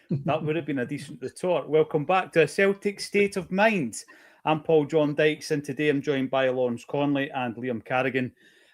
That would have been a decent retort. Welcome back to a Celtic State of Mind. I'm Paul John Dykes, and today I'm joined by Lawrence Conley and Liam Carrigan.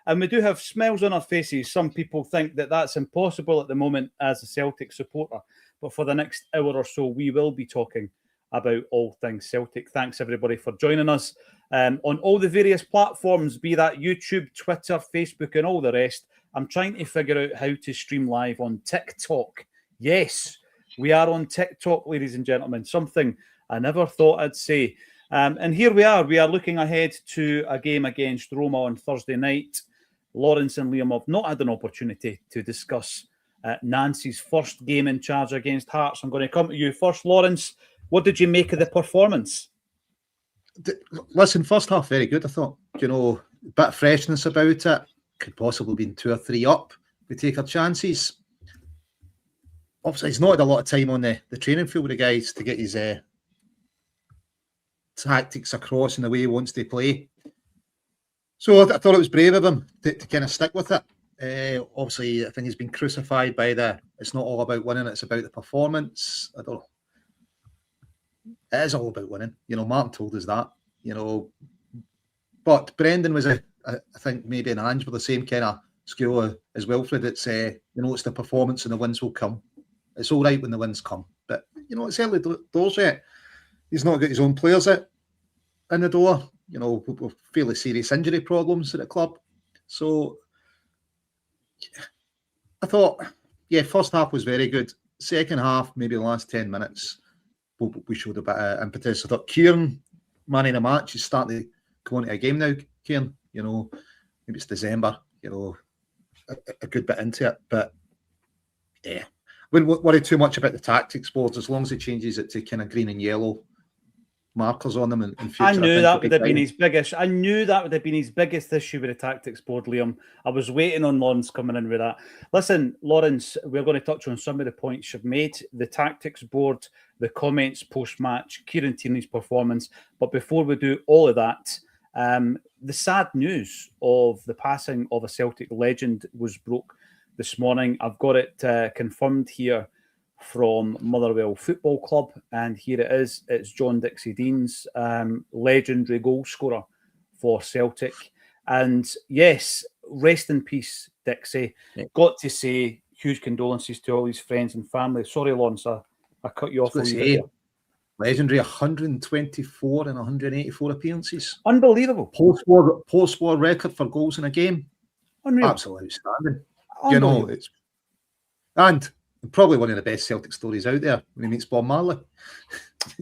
And we do have smiles on our faces. Some people think that that's impossible at the moment as a Celtic supporter. But for the next hour or so, we will be talking about all things Celtic. Thanks, everybody, for joining us on all the various platforms, be that YouTube, Twitter, Facebook, and all the rest. I'm trying to figure out how to stream live on TikTok. Yes, we are on TikTok, ladies and gentlemen, something I never thought I'd say. And here we are. We are looking ahead to a game against Roma on Thursday night. Lawrence and Liam have not had an opportunity to discuss Nancy's first game in charge against Hearts. I'm going to come to you first, Lawrence. What did you make of the performance? Listen, first half, very good, I thought. You know, a bit of freshness about it. Could possibly been 2 or 3 up. We take our chances. Obviously, he's not had a lot of time on the training field with the guys to get his tactics across in the way he wants to play. So I thought it was brave of him to kind of stick with it. Obviously, I think he's been crucified by it's not all about winning, it's about the performance. I don't know. It is all about winning. You know, Martin told us that, you know. But Brendan was, I think, maybe an Ange with the same kind of school as Wilfred. It's, you know, it's the performance and the wins will come. It's all right when the wins come. But, you know, it's early doors yet. He's not got his own players in the door. You know, with fairly serious injury problems at the club. So, I thought, yeah, first half was very good. Second half, maybe the last 10 minutes, we showed a bit of impetus. I thought Kieran, man in the match, is starting to come on to a game now, Kieran. You know, maybe it's December, you know, a good bit into it. But, yeah, wouldn't worry too much about the tactics boards as long as he changes it to kind of green and yellow markers on them in future. I knew that would have been his biggest. I knew that would have been his biggest issue with the tactics board, Liam. I was waiting on Lawrence coming in with that. Listen, Lawrence, we're going to touch on some of the points you've made. The tactics board, the comments post-match, Kieran Tierney's performance. But before we do all of that, the sad news of the passing of a Celtic legend was broke this morning. I've got it confirmed here from Motherwell Football Club, and here it is. It's John Dixie Dean's legendary goal scorer for Celtic. And yes, rest in peace, Dixie. Yeah. Got to say huge condolences to all his friends and family. Sorry, Lawrence, I cut you off. Legendary 124 and 184 appearances. Unbelievable. Post-war record for goals in a game. Unreal. Absolutely outstanding. You know, it's and probably one of the best Celtic stories out there when he meets Bob Marley.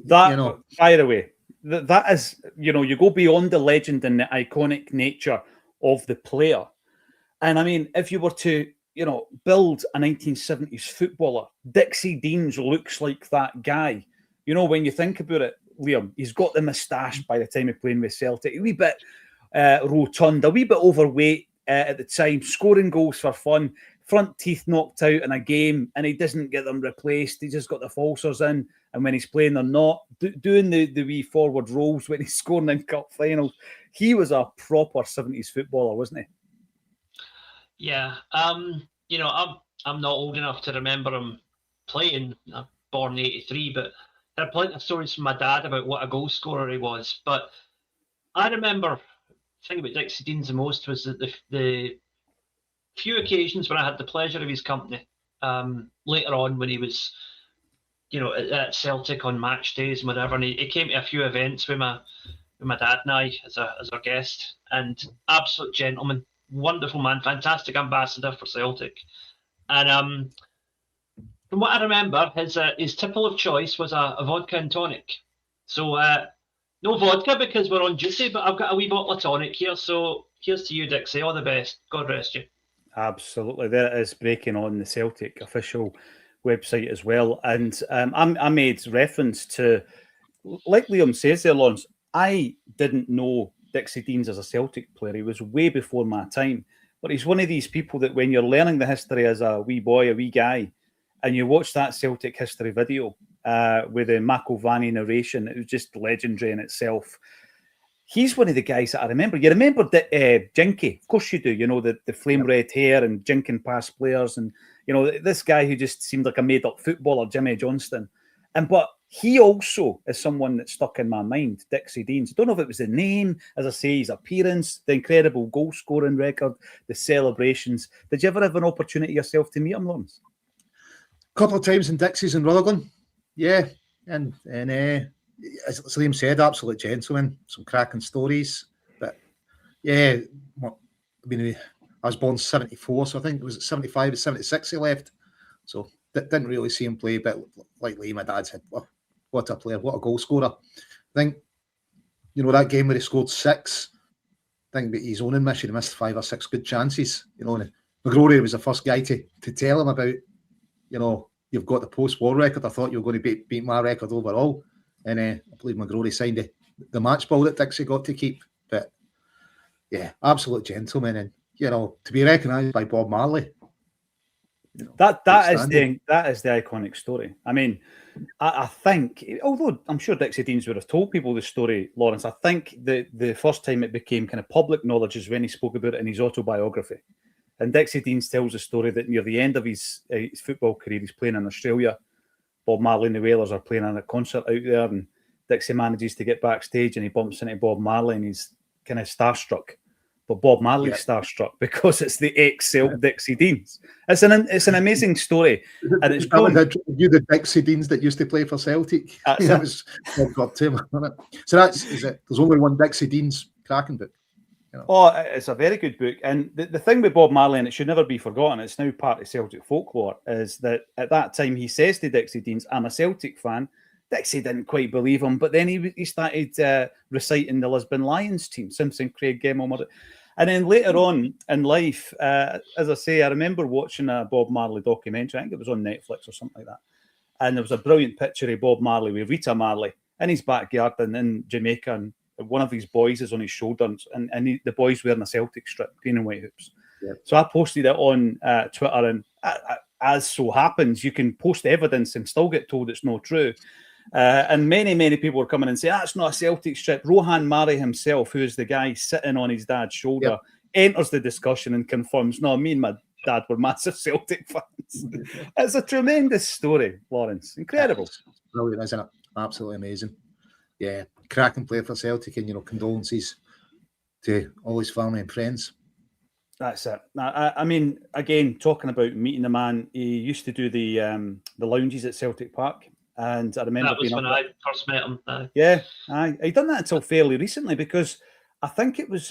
That, you know, by the way, that is, you know, you go beyond the legend and the iconic nature of the player. And I mean, if you were to, you know, build a 1970s footballer, Dixie Deans looks like that guy. You know, when you think about it, Liam, he's got the moustache by the time he's playing with Celtic, a wee bit rotund, a wee bit overweight at the time, scoring goals for fun. Front teeth knocked out in a game, and he doesn't get them replaced. He just got the falsers in, and when he's playing, they're not doing the wee forward rolls when he's scoring in cup finals. He was a proper 70s footballer, wasn't he? Yeah, you know, I'm not old enough to remember him playing. I'm born in '83, but I had plenty of stories from my dad about what a goal scorer he was. But I remember the thing about Dixie Deans the most was that the few occasions when I had the pleasure of his company later on when he was, you know, at Celtic on match days and whatever, and he came to a few events with my dad and I as our guest, and absolute gentleman, wonderful man, fantastic ambassador for Celtic. And from what I remember, his tipple of choice was a vodka and tonic. So no vodka because we're on duty, but I've got a wee bottle of tonic here. So here's to you, Dixie. All the best. God rest you. Absolutely. There it is, breaking on the Celtic official website as well. And I made reference to, like Liam says there, Lawrence, I didn't know Dixie Deans as a Celtic player. He was way before my time. But he's one of these people that when you're learning the history as a wee boy, a wee guy, and you watch that Celtic history video with the McIlvanney narration, it was just legendary in itself. He's one of the guys that I remember. You remember Jinky? Of course you do. You know, the flame red hair and jinking past players. And You know, this guy who just seemed like a made-up footballer, Jimmy Johnston. But he also is someone that stuck in my mind, Dixie Deans. I don't know if it was the name, as I say, his appearance, the incredible goal-scoring record, the celebrations. Did you ever have an opportunity yourself to meet him, Lawrence? A couple of times in Dixie's in Rutherglen. Yeah. And as Liam said, absolute gentleman, some cracking stories. But yeah, I mean, I was born 74, so I think it was 75 or 76 he left. So didn't really see him play, but like Liam, my dad said, well, what a player, what a goal scorer. I think, you know, that game where he scored 6, I think his own admission, he missed 5 or 6 good chances. You know, and McGrory was the first guy to tell him about, you know, you've got the post-war record. I thought you were going to beat my record overall. And I believe McGrory signed the match ball that Dixie got to keep. But yeah, absolute gentleman. And, you know, to be recognised by Bob Marley. You know, that is the iconic story. I mean, I think, although I'm sure Dixie Deans would have told people the story, Lawrence, I think the first time it became kind of public knowledge is when he spoke about it in his autobiography. And Dixie Deans tells a story that near the end of his football career, he's playing in Australia. Bob Marley and the Wailers are playing in a concert out there, and Dixie manages to get backstage and he bumps into Bob Marley and he's kind of starstruck. But Bob Marley's starstruck because it's the ex-Celtic Dixie Deans. It's an amazing story. And it's you the Dixie Deans that used to play for Celtic. That was got to him, wasn't it? So there's only one Dixie Deans cracking book. You know. Oh, it's a very good book. And the thing with Bob Marley, and it should never be forgotten, it's now part of Celtic folklore, is that at that time he says to Dixie Deans, I'm a Celtic fan. Dixie didn't quite believe him, but then he started reciting the Lisbon Lions team, Simpson, Craig, Gemmill. And then later on in life, as I say, I remember watching a Bob Marley documentary. I think it was on Netflix or something like that. And there was a brilliant picture of Bob Marley with Rita Marley in his backyard in Jamaica, and one of his boys is on his shoulders, and the boy's wearing a Celtic strip, green and white hoops. Yep. So I posted it on Twitter, and as so happens, you can post evidence and still get told it's not true. And many people were coming and saying, that's not a Celtic strip. Rohan Murray himself, who is the guy sitting on his dad's shoulder, enters the discussion and confirms, no, me and my dad were massive Celtic fans. It's a tremendous story, Lawrence. Incredible. It's brilliant, isn't it? Absolutely amazing. Yeah, cracking player for Celtic, and, you know, condolences to all his family and friends. That's it. I mean, again, talking about meeting the man, he used to do the lounges at Celtic Park. And I remember that was when I first met him. Yeah, I done that until fairly recently, because I think it was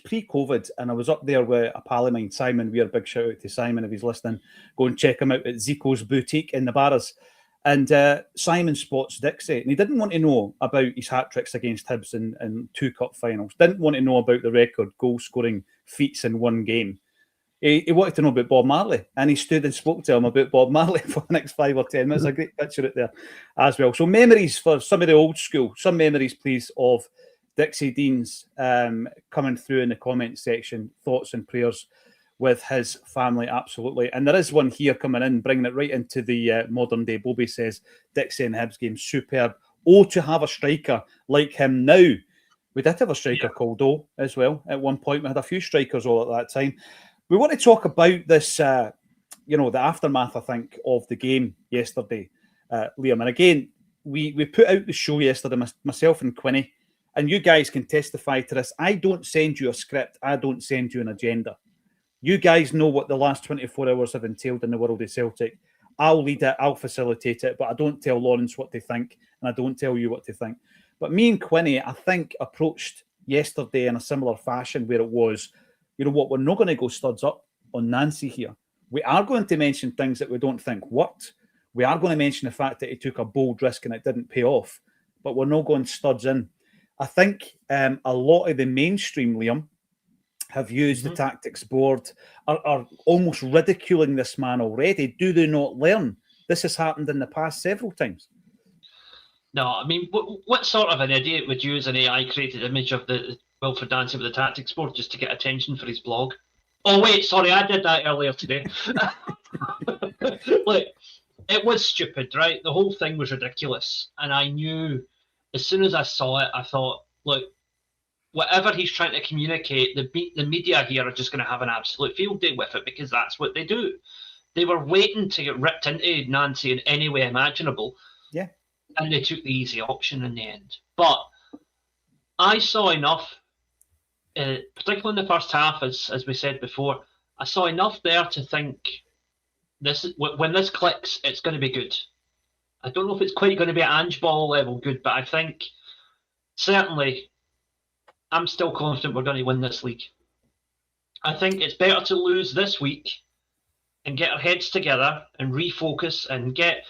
pre-COVID, and I was up there with a pal of mine, Simon. We are a big shout out to Simon if he's listening. Go and check him out at Zico's Boutique in the Barras. And Simon spots Dixie, and he didn't want to know about his hat tricks against Hibs in 2 cup finals. Didn't want to know about the record goal scoring feats in one game. He wanted to know about Bob Marley, and he stood and spoke to him about Bob Marley for the next 5 or 10 minutes. A great picture out there as well. So memories for some of the old school. Some memories, please, of Dixie Deans coming through in the comment section. Thoughts and prayers with his family, absolutely. And there is one here coming in, bringing it right into the modern day. Bobby says, Dixie and Hibs game, superb. Oh, to have a striker like him now. We did have a striker called O as well at one point. We had a few strikers all at that time. We want to talk about this, the aftermath, I think, of the game yesterday, Liam. And again, we put out the show yesterday, myself and Quinny, and you guys can testify to this. I don't send you a script. I don't send you an agenda. You guys know what the last 24 hours have entailed in the world of Celtic. I'll lead it, I'll facilitate it, but I don't tell Lawrence what to think, and I don't tell you what to think. But me and Quinny, I think, approached yesterday in a similar fashion, where it was, you know what, we're not going to go studs up on Nancy here. We are going to mention things that we don't think worked. We are going to mention the fact that he took a bold risk and it didn't pay off, but we're not going studs in. I think a lot of the mainstream, Liam, have used the tactics board, are almost ridiculing this man already. Do they not learn? This has happened in the past several times. No, I mean, what sort of an idiot would use an AI-created image of the Wilfred Nancy with the tactics board just to get attention for his blog? Oh, wait, sorry, I did that earlier today. Look, it was stupid, right? The whole thing was ridiculous. And I knew, as soon as I saw it, I thought, look, whatever he's trying to communicate, the media here are just going to have an absolute field day with it, because that's what they do. They were waiting to get ripped into Nancy in any way imaginable. Yeah. And they took the easy option in the end. But I saw enough, particularly in the first half, as we said before, I saw enough there to think when this clicks, it's going to be good. I don't know if it's quite going to be at Ange Ball level good, but I think certainly I'm still confident we're going to win this league. I think it's better to lose this week and get our heads together and refocus and get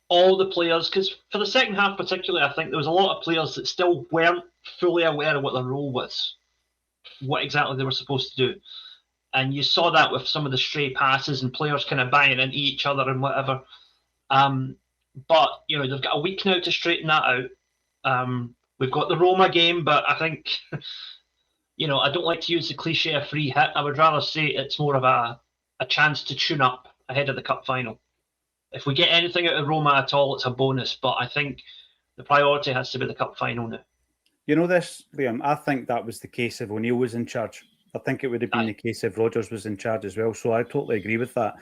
all the players, because for the second half particularly, I think there was a lot of players that still weren't fully aware of what their role was, what exactly they were supposed to do. And you saw that with some of the stray passes and players kind of banging into each other and whatever. But, you know, they've got a week now to straighten that out. We've got the Roma game, but I think, you know, I don't like to use the cliche of free hit. I would rather say it's more of a chance to tune up ahead of the cup final. If we get anything out of Roma at all, it's a bonus. But I think the priority has to be the cup final now. You know this, Liam? I think that was the case if O'Neill was in charge. I think it would have been the case if Rodgers was in charge as well. So I totally agree with that.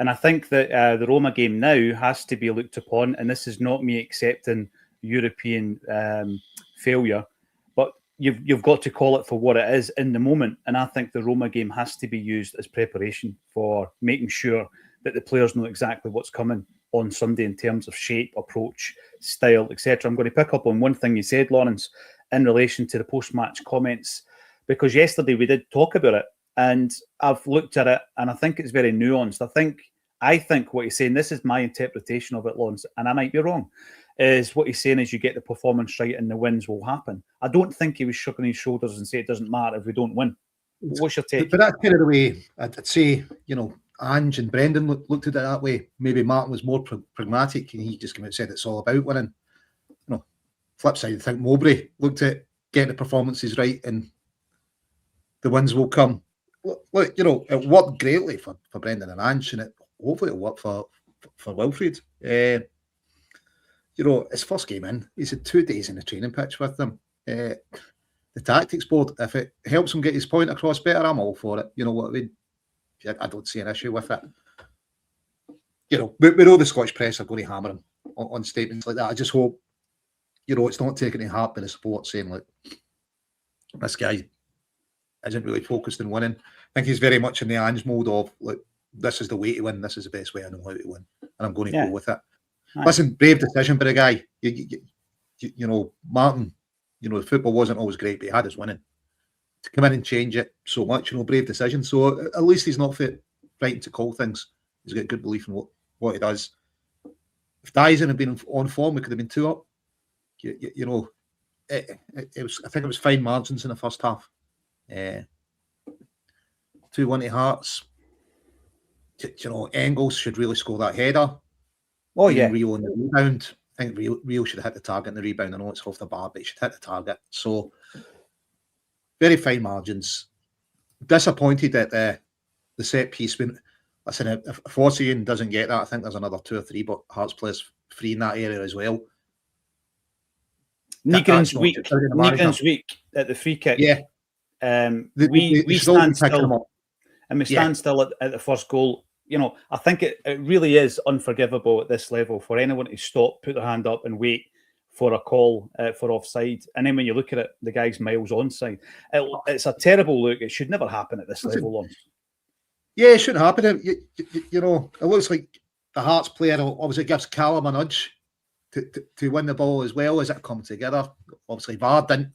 And I think that the Roma game now has to be looked upon. And this is not me accepting European failure, but you've got to call it for what it is in the moment. And I think the Roma game has to be used as preparation for making sure that the players know exactly what's coming on Sunday in terms of shape, approach, style, etc. I'm going to pick up on one thing you said, Lawrence, in relation to the post-match comments, because yesterday we did talk about it, and I've looked at it, and I think it's very nuanced. I think what he's saying, this is my interpretation of it, Lawrence, and I might be wrong, is what he's saying is you get the performance right and the wins will happen. I don't think he was shrugging his shoulders and say it doesn't matter if we don't win. What's your take? But that's kind of the way I'd say, you know, Ange and Brendan looked at it that way. Maybe Martin was more pragmatic and he just came out and said it's all about winning. You know, flip side, I think Mowbray looked at getting the performances right and the wins will come. Look, you know, it worked greatly for Brendan and Ange, and hopefully it'll work for Wilfried. You know, his first game in, he's had 2 days in the training pitch with them. The tactics board, if it helps him get his point across better, I'm all for it. You know what I mean? I don't see an issue with it. You know, we know the Scottish press are going to hammer him on statements like that. I just hope, you know, it's not taken to heart by the support saying, like, this guy isn't really focused on winning. I think he's very much in the Ange mode of, like, this is the way to win. This is the best way I know how to win. And I'm going to go with it. Nice. Listen, brave decision by the guy. You know, Martin, you know, the football wasn't always great, but he had his winning. To come in and change it so much, you know, brave decision. So at least he's not frightened to call things. He's got good belief in what he does. If Dyson had been on form, we could have been 2 up. You know, it was. I think it was fine margins in the first half. 2-1 to Hearts. You know, Engels should really score that header. Oh yeah. Rio in the rebound. I think Rio should have hit the target in the rebound. I know it's off the bar, but he should hit the target. So very fine margins. Disappointed at the set piece. When listen, if Fossian doesn't get that, I think there's another 2 or 3 but Hearts players free in that area as well. Negrin's weak. Negrin's weak at the free kick. Yeah. We stand still, and we stand still at the first goal. You know, I think it really is unforgivable at this level for anyone to stop, put their hand up, and wait for a call for offside. And then when you look at it, the guy's miles onside. It's a terrible look. It should never happen at this level, Lawrence. Yeah, it shouldn't happen. You know, it looks like the Hearts player obviously gives Callum a nudge to win the ball as well as it come together. Obviously, VAR didn't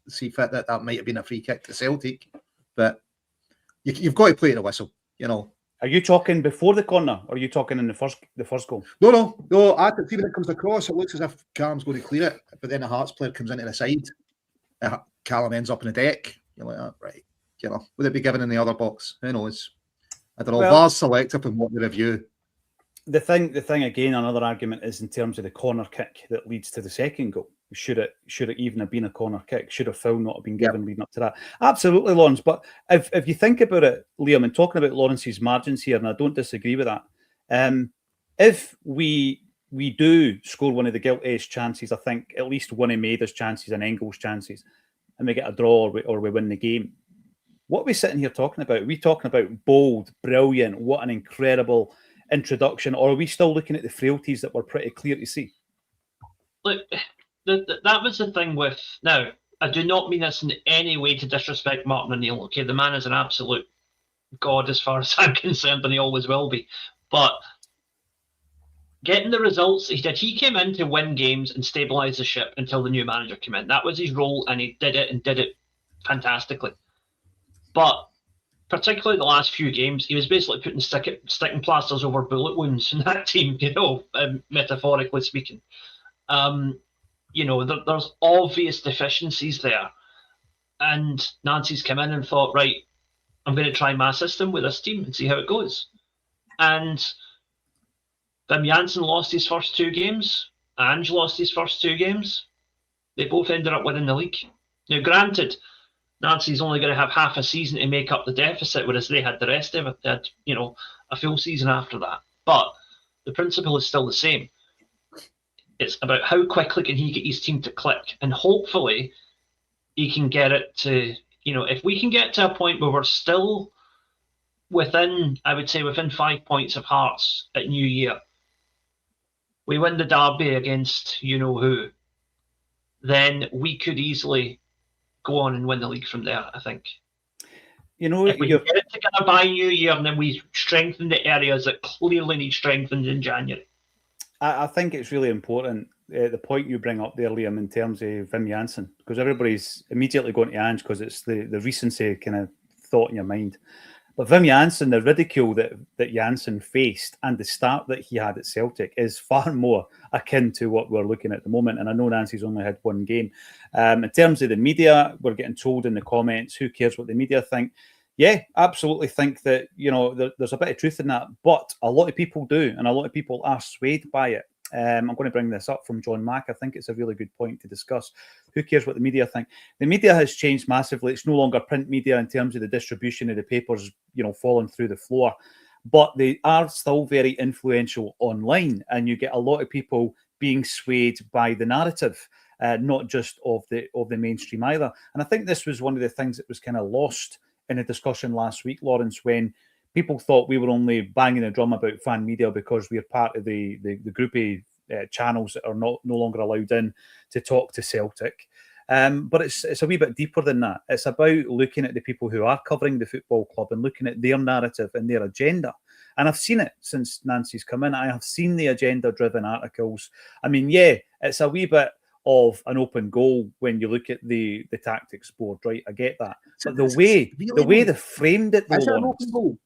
see fit that might have been a free kick to Celtic, but you've got to play the whistle. You know. Are you talking before the corner, or are you talking in the first goal? No. I think when it comes across, it looks as if Callum's going to clear it, but then the Hearts player comes into the side. Callum ends up in the deck. You're like, oh, right. You know, would it be given in the other box? Who knows? I don't know. VAR's selective in what they review. The thing again, another argument is in terms of the corner kick that leads to the second goal. Should it even have been a corner kick? Should a foul not have been given leading up to that? Absolutely, Lawrence. But if you think about it, Liam, and talking about Lawrence's margins here, and I don't disagree with that. If we do score one of the gilt-edged chances, I think at least one of Maeda's chances and Engels' chances, and we get a draw or we win the game, what are we sitting here talking about? Are we talking about bold, brilliant, what an incredible introduction, or are we still looking at the frailties that were pretty clear to see? Look, that was the thing with... Now, I do not mean this in any way to disrespect Martin O'Neill. Okay, the man is an absolute god as far as I'm concerned, and he always will be. But getting the results he did, he came in to win games and stabilise the ship until the new manager came in. That was his role, and he did it fantastically. But particularly the last few games, he was basically putting sticking plasters over bullet wounds in that team, metaphorically speaking. There's obvious deficiencies there. And Nancy's come in and thought, right, I'm going to try my system with this team and see how it goes. And Wim Jansen lost his first 2 games. Ange lost his first 2 games. They both ended up winning the league. Now, granted, Nancy's only going to have half a season to make up the deficit, whereas they had the rest of it. They had, a full season after that. But the principle is still the same. It's about how quickly can he get his team to click. And hopefully he can get it to, if we can get to a point where we're still within 5 points of Hearts at New Year, we win the derby against who, then we could easily go on and win the league from there, I think. If we get it together by New Year, and then we strengthen the areas that clearly need strengthened in January. I think it's really important, the point you bring up there, Liam, in terms of Wim Jansen, because everybody's immediately going to Ange because it's the recency kind of thought in your mind. But Wim Jansen, the ridicule that Jansen faced and the start that he had at Celtic is far more akin to what we're looking at the moment. And I know Nancy's only had 1 game. In terms of the media, we're getting told in the comments, who cares what the media think? Yeah, absolutely think that, there's a bit of truth in that. But a lot of people do, and a lot of people are swayed by it. I'm going to bring this up from John Mack. I think it's a really good point to discuss. Who cares what the media think? The media has changed massively. It's no longer print media in terms of the distribution of the papers, falling through the floor. But they are still very influential online, and you get a lot of people being swayed by the narrative, not just of the mainstream either. And I think this was one of the things that was kind of lost in a discussion last week, Lawrence, when people thought we were only banging a drum about fan media because we're part of the groupie channels that are no longer allowed in to talk to Celtic. But it's a wee bit deeper than that. It's about looking at the people who are covering the football club and looking at their narrative and their agenda. And I've seen it since Nancy's come in. I have seen the agenda-driven articles. I mean, yeah, it's a wee bit of an open goal when you look at the tactics board, right? I get that. But the way they framed it, though,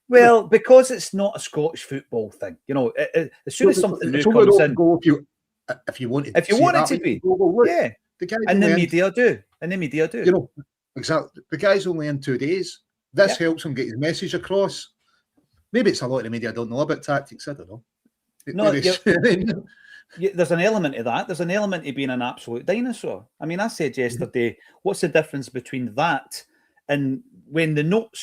well, because it's not a Scottish football thing, as soon as something new comes in, if you want it to be, yeah. And the media do. Exactly. The guy's only in 2 days. This helps him get his message across. Maybe it's a lot of the media don't know about tactics. I don't know. No, there's an element of that. There's an element of being an absolute dinosaur. I mean, I said yesterday, what's the difference between that and when the notes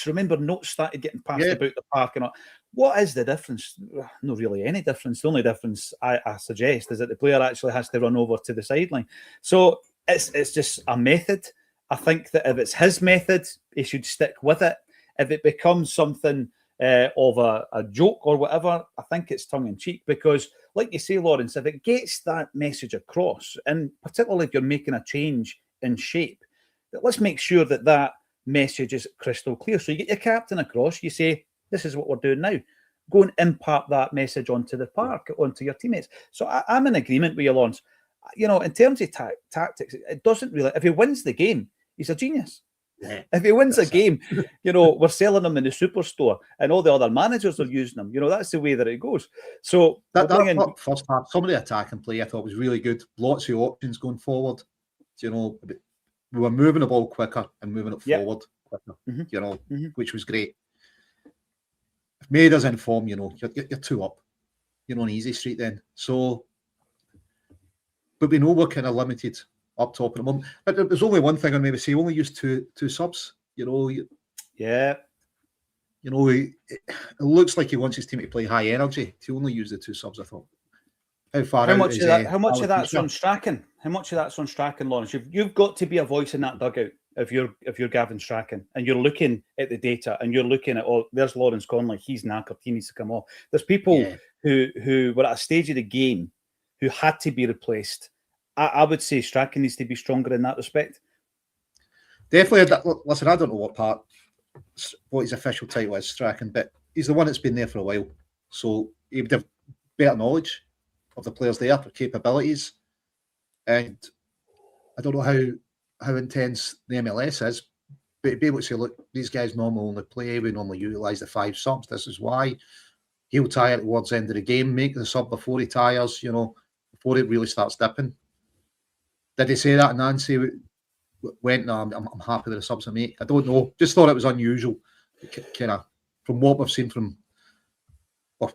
started getting passed about the park and all? What is the difference? Not really any difference. The only difference I suggest is that the player actually has to run over to the sideline. So it's just a method. I think that if it's his method, he should stick with it. If it becomes something of a joke or whatever, I think it's tongue-in-cheek because, like you say, Lawrence, if it gets that message across, and particularly if you're making a change in shape, let's make sure that message is crystal clear. So you get your captain across, you say, this is what we're doing now. Go and impart that message onto the park, onto your teammates. So I'm in agreement with you, Lawrence. In terms of tactics, it doesn't really... If he wins the game, he's a genius. Yeah, if he wins a game, we're selling them in the superstore and all the other managers are using them. That's the way that it goes. So that first half, some of the attack and play I thought was really good. Lots of options going forward. We were moving the ball quicker and moving it forward quicker, which was great. If May doesn't form, you're 2 up. You're on easy street then. So, but we know we're kind of limited up top at the moment. There's only one thing I'd maybe say. Only use two subs. It looks like he wants his team to play high energy. To only use the 2 subs, I thought. How much of that's on Strachan? How much of that's on Strachan, Lawrence? You've got to be a voice in that dugout. if you're Gavin Strachan and you're looking at the data and you're looking at, oh, there's Lawrence Conley, he's knackered, he needs to come off. There's people who were at a stage of the game who had to be replaced. I would say Strachan needs to be stronger in that respect. Definitely. Listen, I don't know what his official title is, Strachan, but he's the one that's been there for a while. So he would have better knowledge of the players there, their capabilities. And I don't know how intense the MLS is, but be able to say, look, these guys normally only play, we normally utilise the 5 subs. This is why. He'll tire towards the end of the game, make the sub before he tires, before it really starts dipping. Did he say that, and Nancy went, no, I'm happy with the subs I make? I don't know. Just thought it was unusual, kind of, from what we've seen from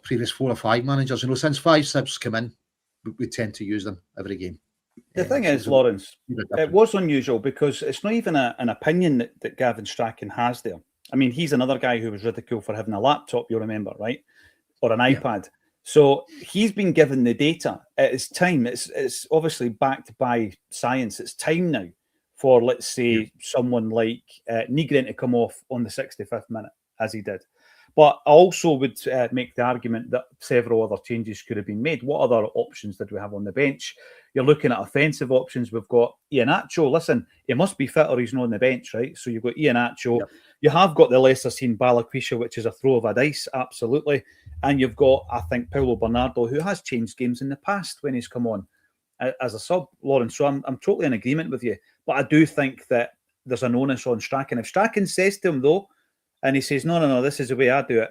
previous 4 or 5 managers. Since 5 subs come in, we tend to use them every game. The thing is, Lawrence, it was unusual because it's not even an opinion that Gavin Strachan has there. I mean, he's another guy who was ridiculed for having a laptop, you remember, right? Or an iPad. Yeah. So he's been given the data. It's time. It's obviously backed by science. It's time now for, let's say, someone like Nygren to come off on the 65th minute, as he did. But I also would make the argument that several other changes could have been made. What other options did we have on the bench? You're looking at offensive options. We've got Iheanacho. Listen, he must be fit or he's not on the bench, right? So you've got Iheanacho. Yep. You have got the lesser seen Balakwisha, which is a throw of a dice, absolutely. And you've got, I think, Paulo Bernardo, who has changed games in the past when he's come on as a sub, Lawrence. So I'm totally in agreement with you. But I do think that there's an onus on Strachan. If Strachan says to him, though, and he says, no, this is the way I do it,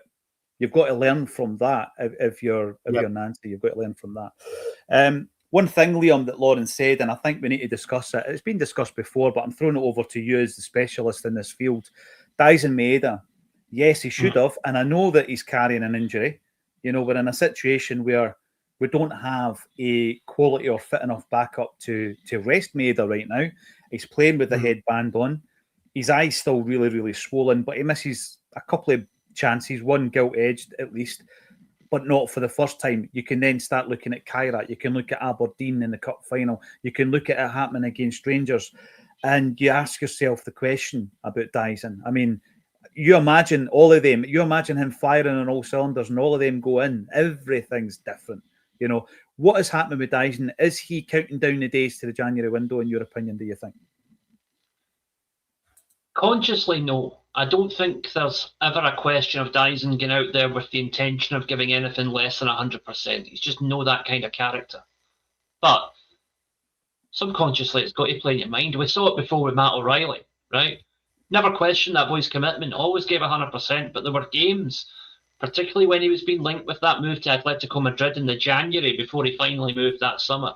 you've got to learn from that. If you're Nancy, you've got to learn from that. One thing, Liam, that Lawrence said, and I think we need to discuss it. It's been discussed before, but I'm throwing it over to you as the specialist in this field. Dyson Maeda, yes, he should have, and I know that he's carrying an injury. We're in a situation where we don't have a quality or fit enough backup to rest Maeda right now. He's playing with the headband on. His eye's still really, really swollen, but he misses a couple of chances, one gilt-edged at least, but not for the first time. You can then start looking at Kairat. You can look at Aberdeen in the cup final. You can look at it happening against Rangers. And you ask yourself the question about Dyson. I mean, you imagine all of them. You imagine him firing on all cylinders and all of them go in. Everything's different. What is happening with Dyson? Is he counting down the days to the January window, in your opinion, do you think? Consciously, no. I don't think there's ever a question of Dyson getting out there with the intention of giving anything less than 100%. He's just not that kind of character. But subconsciously, it's got to play in your mind. We saw it before with Matt O'Reilly, right? Never questioned that boy's commitment. Always gave 100%. But there were games, particularly when he was being linked with that move to Atletico Madrid in the January before he finally moved that summer.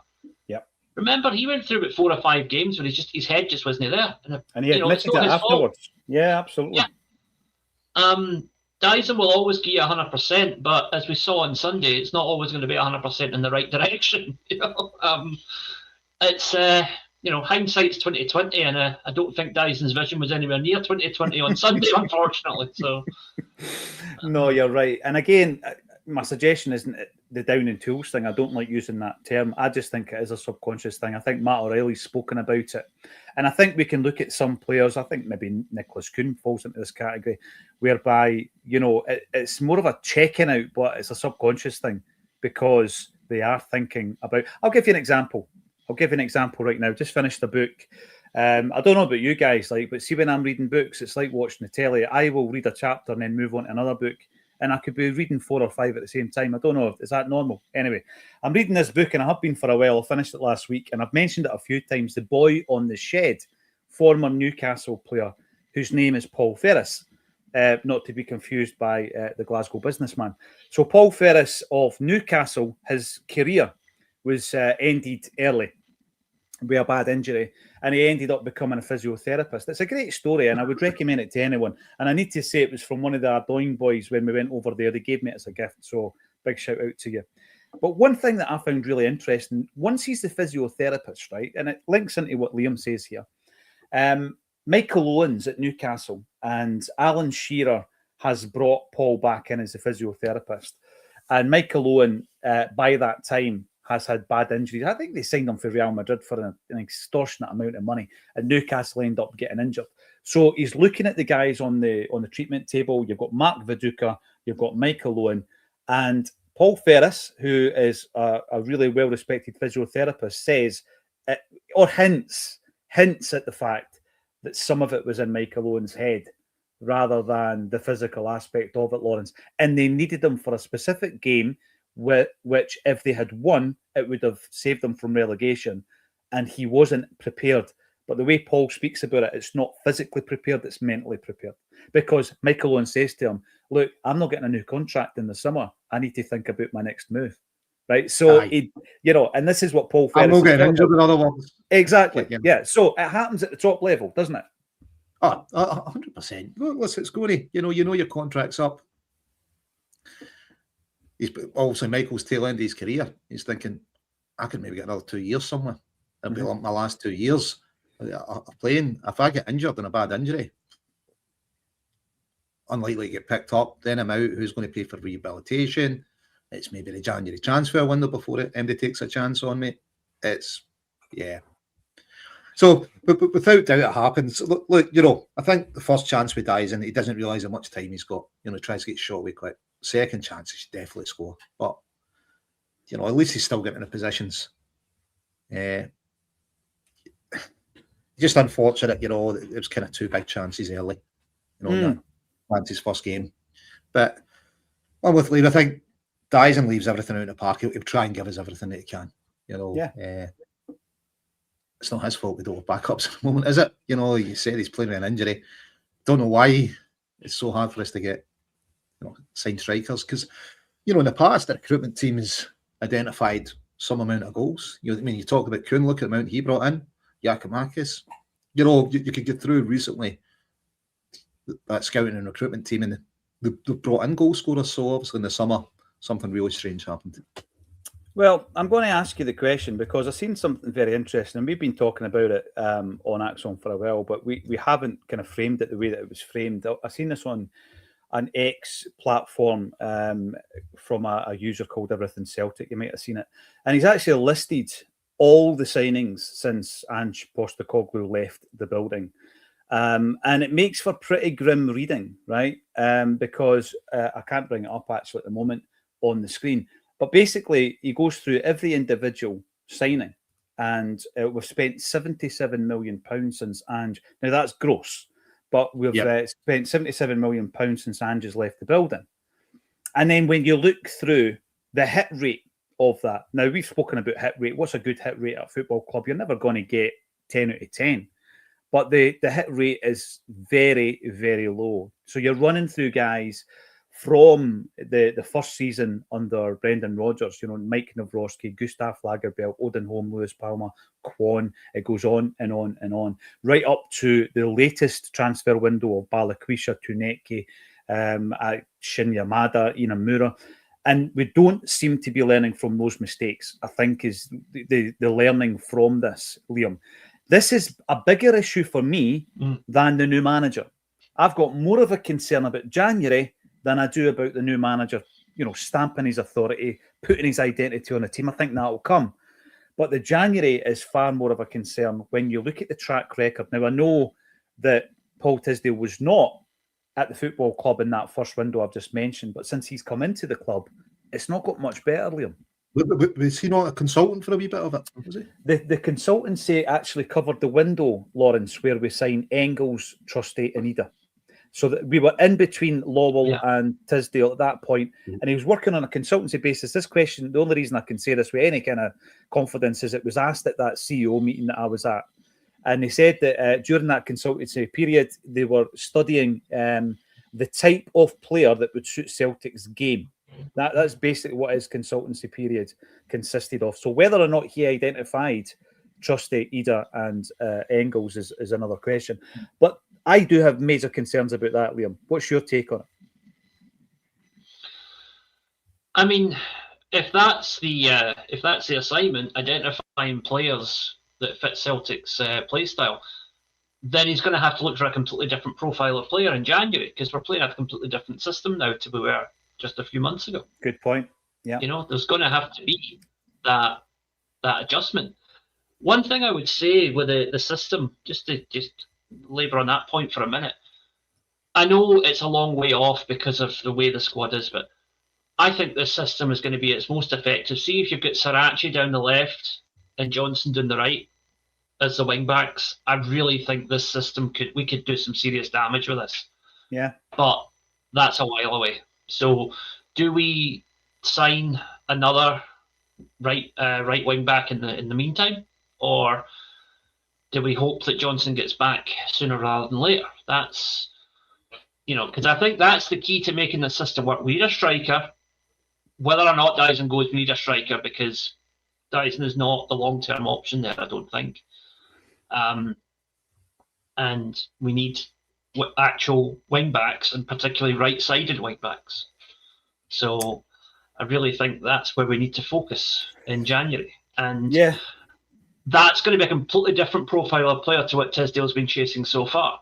Remember, he went through about 4 or 5 games where his head just wasn't there. And he admitted it afterwards. Fault. Yeah, absolutely. Yeah. Dyson will always give you 100%, but as we saw on Sunday, it's not always going to be 100% in the right direction. It's hindsight's 2020, and I don't think Dyson's vision was anywhere near 2020 on Sunday, unfortunately. So, no, you're right. And again, my suggestion isn't the down and tools thing. I don't like using that term. I just think it is a subconscious thing. I think Matt O'Reilly's spoken about it. And I think we can look at some players, I think maybe Nicholas Kuhn falls into this category, whereby, it's more of a checking out, but it's a subconscious thing because they are thinking about... I'll give you an example. Right now. Just finished a book. I don't know about you guys, but see, when I'm reading books, it's like watching the telly. I will read a chapter and then move on to another book. And I could be reading 4 or 5 at the same time. I don't know. Is that normal? Anyway, I'm reading this book and I have been for a while. I finished it last week and I've mentioned it a few times. The Boy on the Shed, former Newcastle player whose name is Paul Ferris, not to be confused by the Glasgow businessman. So Paul Ferris of Newcastle, his career was ended early with a bad injury, and he ended up becoming a physiotherapist. It's a great story, and I would recommend it to anyone. And I need to say it was from one of the Ardoyne boys when we went over there. They gave me it as a gift, so big shout out to you. But one thing that I found really interesting, once he's the physiotherapist, right, and it links into what Liam says here, Michael Owens at Newcastle and Alan Shearer has brought Paul back in as a physiotherapist. And Michael Owen, by that time, has had bad injuries. I think they signed him for Real Madrid for an extortionate amount of money, and Newcastle end up getting injured. So he's looking at the guys on the treatment table. You've got Mark Viduka, you've got Michael Owen, and Paul Ferris, who is a really well-respected physiotherapist, says or hints at the fact that some of it was in Michael Owen's head rather than the physical aspect of it, Lawrence. And they needed him for a specific game, which if they had won, it would have saved them from relegation. And he wasn't prepared. But the way Paul speaks about it, it's not physically prepared, it's mentally prepared. Because Michael Owen says to him, look, I'm not getting a new contract in the summer. I need to think about my next move. Right? So, and this is what Paul Ferris... I'm not getting injured in other ones. Exactly, yeah. So it happens at the top level, doesn't it? 100%. Well, listen, it's going to, you know your contract's up. He's obviously Michael's tail end of his career. He's thinking, I could maybe get another 2 years somewhere. It'll be like my last 2 years of playing. If I get injured in a bad injury, unlikely to get picked up. Then I'm out. Who's going to pay for rehabilitation? It's maybe the January transfer window before MD takes a chance on me. So, but without doubt, it happens. Look, I think the first chance with Dyson, he doesn't realise how much time he's got. Tries to get shot away quick. Second chance, he should definitely score. But, at least he's still getting the positions. Just unfortunate, it was kind of 2 big chances early. That's his first game. But, one with Lee, I think Dyson leaves everything out in the park. He'll try and give us everything that he can. It's not his fault we don't have backups at the moment, is it? You said he's playing with an injury. Don't know why it's so hard for us to get signed strikers, because in the past the recruitment team has identified some amount of goals. You talk about Kuhn, look at the amount he brought in, Giacomakis. You could get through recently that scouting and recruitment team, and they brought in goal scorers. So obviously in the summer something really strange happened. Well, I'm going to ask you the question because I've seen something very interesting, and we've been talking about it on Acsom for a while, but we haven't kind of framed it the way that it was framed. I've seen this on an X platform from a user called Everything Celtic. You might have seen it. And he's actually listed all the signings since Ange Postecoglou left the building. And it makes for pretty grim reading, right? Because I can't bring it up actually at the moment on the screen. But basically, he goes through every individual signing, and we've spent £77 million since Ange. Now, that's gross, but we've spent £77 million since Ange has left the building. And then when you look through the hit rate of that, now we've spoken about hit rate. What's a good hit rate at a football club? You're never going to get 10 out of 10. But the hit rate is very, very low. So you're running through guys from the first season under Brendan Rodgers, Mike Nawrocki, Gustav Lagerbielke, Odin Holm, Lewis Palmer, Kwon. It goes on and on and on, right up to the latest transfer window of Balakwisha, Tuneki, Shin Yamada, Inamura. And we don't seem to be learning from those mistakes, I think, is the learning from this, Liam. This is a bigger issue for me than the new manager. I've got more of a concern about January than I do about the new manager, stamping his authority, putting his identity on a team. I think that will come. But the January is far more of a concern when you look at the track record. Now, I know that Paul Tisdale was not at the football club in that first window I've just mentioned, but since he's come into the club, it's not got much better, Liam. Was he not a consultant for a wee bit of it? Was he? The consultancy actually covered the window, Lawrence, where we signed Engels, Trusty and Ida. So that we were in between Lowell and Tisdale at that point, and he was working on a consultancy basis. This question, the only reason I can say this with any kind of confidence is it was asked at that CEO meeting that I was at. And they said that during that consultancy period, they were studying the type of player that would suit Celtic's game. That's basically what his consultancy period consisted of. So whether or not he identified Trusty, Ida and Engels is another question. But I do have major concerns about that, Liam. What's your take on it? I mean, if that's the assignment, identifying players that fit Celtic's play style, then he's going to have to look for a completely different profile of player in January, because we're playing a completely different system now to we were just a few months ago. Good point. Yeah. There's going to have to be that adjustment. One thing I would say with the system, just to labour on that point for a minute, I know it's a long way off because of the way the squad is, but I think this system is going to be its most effective. See if you've got Sarachi down the left and Johnson down the right as the wing backs. I really think this system we could do some serious damage with this. Yeah. But that's a while away. So do we sign another right wing back in the meantime? Or do we hope that Johnson gets back sooner rather than later? That's, because I think that's the key to making the system work. We need a striker. Whether or not Dyson goes, we need a striker because Dyson is not the long-term option there, I don't think. And we need actual wing-backs, and particularly right-sided wing-backs. So I really think that's where we need to focus in January. And that's going to be a completely different profile of player to what Tisdale's been chasing so far.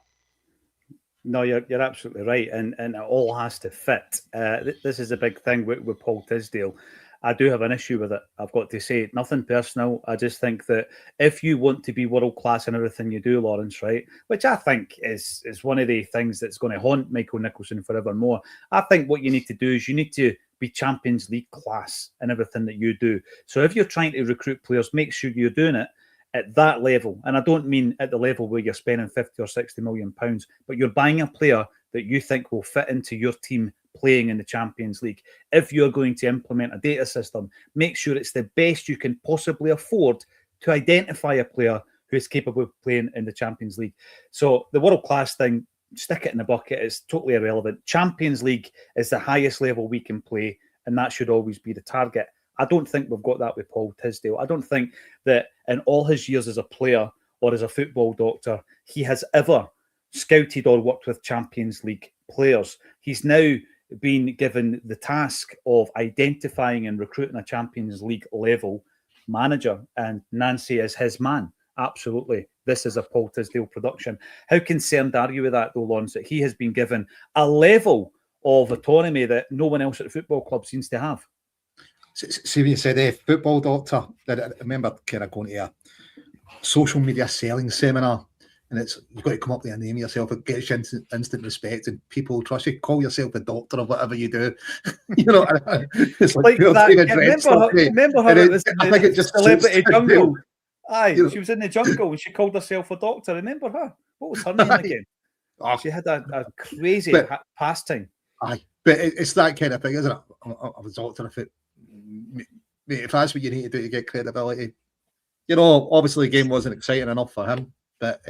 No, you're absolutely right, and it all has to fit. This is a big thing with Paul Tisdale. I do have an issue with it. I've got to say, nothing personal. I just think that if you want to be world class in everything you do, Lawrence, right, which I think is one of the things that's going to haunt Michael Nicholson forevermore. I think what you need to do is you need to be Champions League class in everything that you do. So if you're trying to recruit players, make sure you're doing it at that level. And I don't mean at the level where you're spending 50 or 60 million pounds, but you're buying a player that you think will fit into your team playing in the Champions League. If you're going to implement a data system, make sure it's the best you can possibly afford to identify a player who is capable of playing in the Champions League. So the world-class thing, stick it in the bucket. It's totally irrelevant. Champions League is the highest level we can play, and that should always be the target. I don't think we've got that with Paul Tisdale. I don't think that in all his years as a player or as a football doctor, he has ever scouted or worked with Champions League players. He's now been given the task of identifying and recruiting a Champions League level manager, and Nancy is his man. Absolutely. This is a Paul Tisdale production. How concerned are you with that, though, Lawrence, that he has been given a level of autonomy that no one else at the football club seems to have? See what you said, football doctor. I remember kind of going to a social media selling seminar, and you've got to come up with a name yourself. It gets you instant respect, and people trust you. Call yourself a doctor or whatever you do. It's like that. Remember how it was in the Celebrity Jungle? Aye, she was in the jungle and she called herself a doctor. Remember her? What was her name again? She had a crazy pastime. Aye, but it's that kind of thing, isn't it? I'm a doctor. If that's what you need to do to get credibility, obviously the game wasn't exciting enough for him. But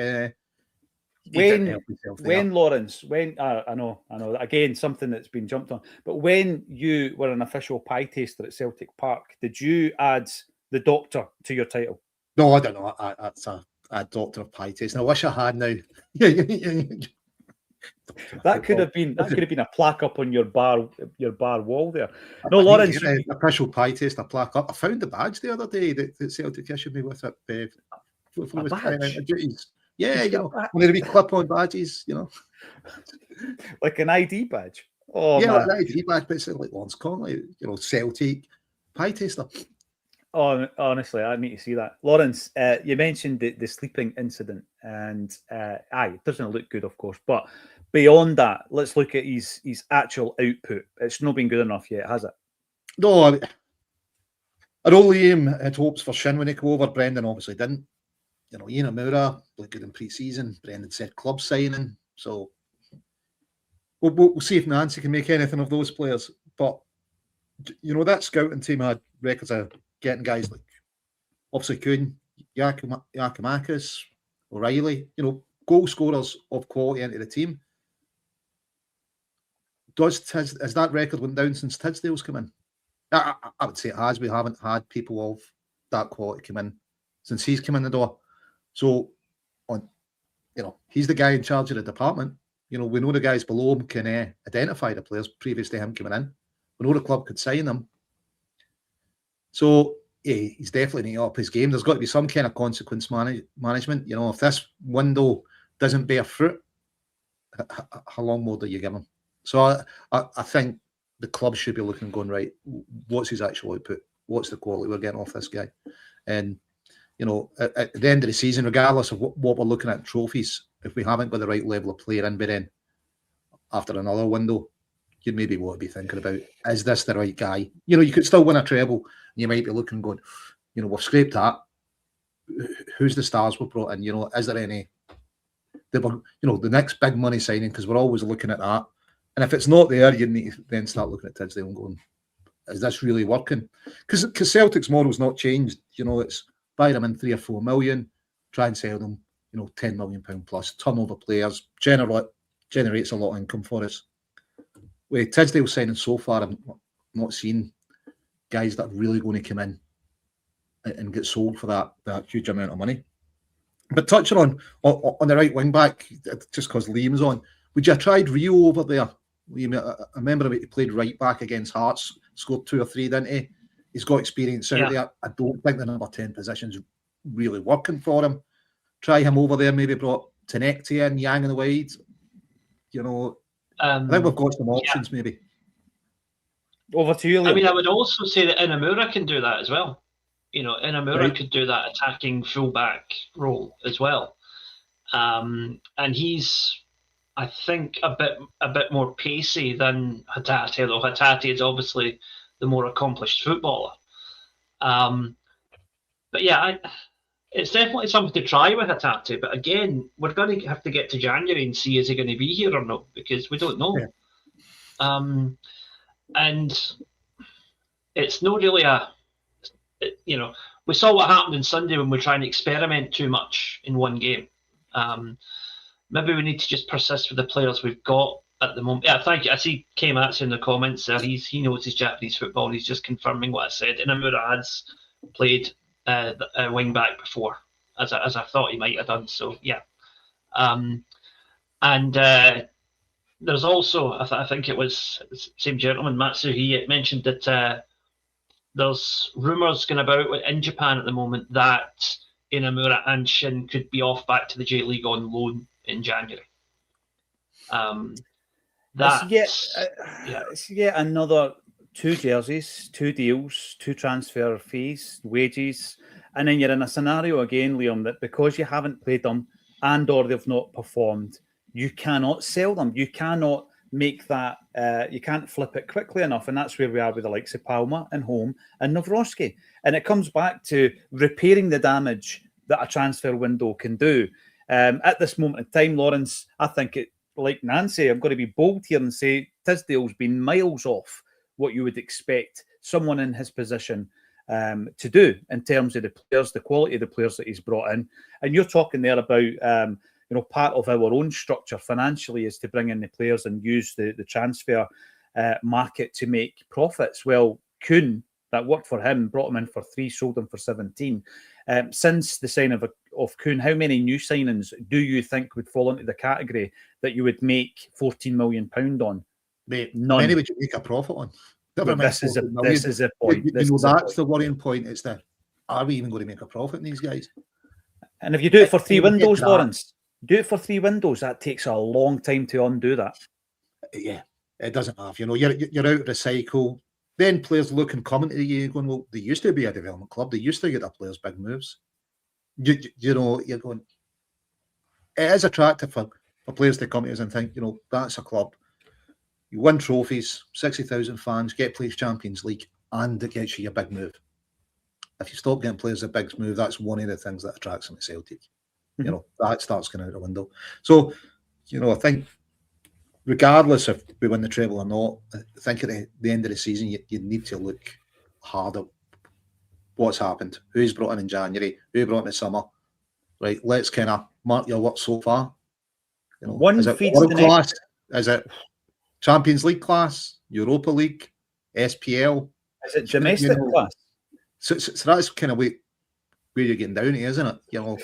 Lawrence, I know, again, something that's been jumped on. But when you were an official pie taster at Celtic Park, did you add the doctor to your title? No, I don't know. That's a doctor of pie tasting. I wish I had now. That could have been a plaque up on your bar wall there. No, Lawrence, official pie taster plaque up. I found the badge the other day that Celtic issued me with it. Yeah, one of the wee clip-on badges, like an ID badge. Oh, yeah, man. Like an ID badge, but it's like Lawrence Conley, Celtic pie taster. Oh, honestly, I need to see that. Lawrence, you mentioned the sleeping incident, and it doesn't look good, of course. But beyond that, let's look at his actual output. It's not been good enough yet, has it? No, I know Liam had hopes for Shin when he came over. Brendan obviously didn't. Ian Amura looked good in pre-season. Brendan said club signing. So we'll see if Nancy can make anything of those players. But, that scouting team had records of getting guys like, obviously, Kuhn, Yakimakis, O'Reilly, goal scorers of quality into the team. Has that record went down since Tisdale's come in? I would say it has. We haven't had people of that quality come in since he's come in the door. So, he's the guy in charge of the department. We know the guys below him can identify the players previous to him coming in. We know the club could sign them. So, he's definitely need to up his game. There's got to be some kind of consequence management. If this window doesn't bear fruit, how long more do you give him? So, I think the club should be looking and going, right, what's his actual output? what's the quality we're getting off this guy? And, you know, at the end of the season, regardless of what we're looking at trophies, if we haven't got the right level of player in by then, after another window, you'd maybe want to be thinking about, is this the right guy? You know, you could still win a treble, and you might be looking going, you know, we've scraped that. Who's the stars we've brought in? You know, is there any, you know, the next big money signing, because we're always looking at that. And if it's not there, you need to then start looking at Tisdale and going, is this really working? Because Celtic's model's not changed. You know, it's buy them in 3 or 4 million, try and sell them, you know, £10 million plus, turnover players, generates a lot of income for us. With Tisdale signing so far, I've not seen guys that are really going to come in and get sold for that huge amount of money. But touching on the right wing back, just because Liam's on, would you have tried Rio over there? Liam, I remember he played right back against Hearts, scored 2 or 3, didn't he? He's got experience out there. I don't think the number 10 position's really working for him. Try him over there, maybe brought Tenecti in, Yang in the wide. You know, I think we've got some options maybe. Over to you, Liam. I mean, I would also say that Inamura can do that as well. You know, Inamura could do that attacking fullback role as well. And he's, I think, a bit more pacey than Hatate, though Hatate is obviously the more accomplished footballer. But yeah, it's definitely something to try with Hatate. But again, we're going to have to get to January and see, is he going to be here or not, because we don't know. Yeah. And it's not really you know, we saw what happened on Sunday when we're trying to experiment too much in one game. Maybe we need to just persist with the players we've got at the moment. Yeah, thank you. I see K-Mats in the comments there. He knows his Japanese football. He's just confirming what I said. Inamura has played a wing back before, as I thought he might have done. So yeah. And there's also, I think it was the same gentleman, Matsu, he mentioned that there's rumours going about in Japan at the moment that Inamura and Shin could be off back to the J League on loan in January. It's yet another 2 jerseys, 2 deals, 2 transfer fees, wages, and then you're in a scenario again, Liam, that because you haven't played them and or they've not performed, you cannot sell them. You cannot make that, you can't flip it quickly enough. And that's where we are with the likes of Palma and Home and Nawrocki. And it comes back to repairing the damage that a transfer window can do. At this moment in time, Lawrence, I think it, like Nancy, I'm going to be bold here and say Tisdale's been miles off what you would expect someone in his position to do in terms of the players, the quality of the players that he's brought in. And you're talking there about you know, part of our own structure financially is to bring in the players and use the transfer market to make profits. Well, Kuhn, that worked for him, brought him in for 3, sold him for 17. Since the sign of Kuhn, how many new signings do you think would fall into the category that you would make £14 million on? Mate, none. Many would you make a profit on? This is a point. You know, that's the worrying point. It's that, are we even going to make a profit in these guys? And if you do it for 3 windows, Lawrence, do it for 3 windows. That takes a long time to undo that. Yeah, it doesn't have. You know, you're out of the cycle. Then players look and comment to you going, well, they used to be a development club. They used to get their players big moves. You know, you're going, it is attractive for players to come to us and think, you know, that's a club. You win trophies, 60,000 fans, get players Champions League, and it gets you your big move. If you stop getting players a big move, that's one of the things that attracts them to Celtic. Mm-hmm. You know, that starts going out the window. So, you know, I think regardless if we win the treble or not, I think at the end of the season, you need to look hard at what's happened, who's brought in January, who brought in the summer. Right, let's kind of mark your work so far. You know, one is it feeds the class? Is it Champions League class, Europa League, SPL? Is it domestic class? So that's kind of where you're getting down to, isn't it? You know.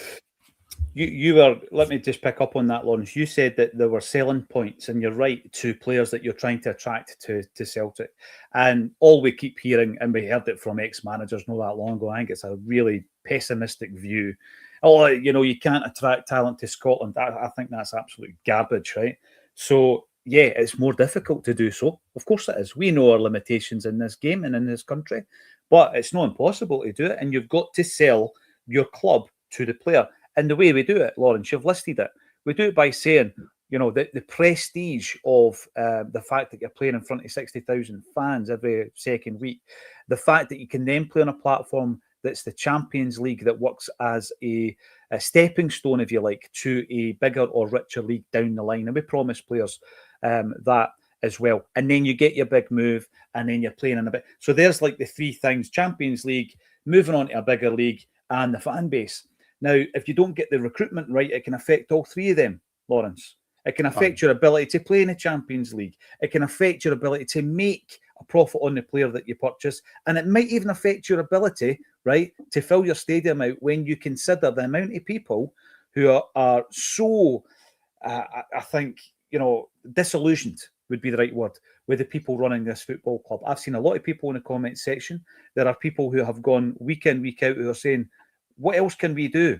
You were, let me just pick up on that, Lawrence. You said that there were selling points, and you're right, to players that you're trying to attract to Celtic. And all we keep hearing, and we heard it from ex-managers not that long ago, I think it's a really pessimistic view. Oh, you know, you can't attract talent to Scotland. I think that's absolute garbage, right? So, yeah, it's more difficult to do so. Of course it is. We know our limitations in this game and in this country. But it's not impossible to do it, and you've got to sell your club to the player. And the way we do it, Lawrence, you've listed it. We do it by saying, the prestige of the fact that you're playing in front of 60,000 fans every second week, the fact that you can then play on a platform that's the Champions League that works as a stepping stone, if you like, to a bigger or richer league down the line. And we promise players that as well. And then you get your big move, and then you're playing in a bit. So there's like the three things: Champions League, moving on to a bigger league, and the fan base. Now, if you don't get the recruitment right, it can affect all three of them, Lawrence. It can affect your ability to play in the Champions League. It can affect your ability to make a profit on the player that you purchase. And it might even affect your ability, right, to fill your stadium out when you consider the amount of people who are so, I think, disillusioned would be the right word, with the people running this football club. I've seen a lot of people in the comment section. There are people who have gone week in, week out, who are saying, what else can we do?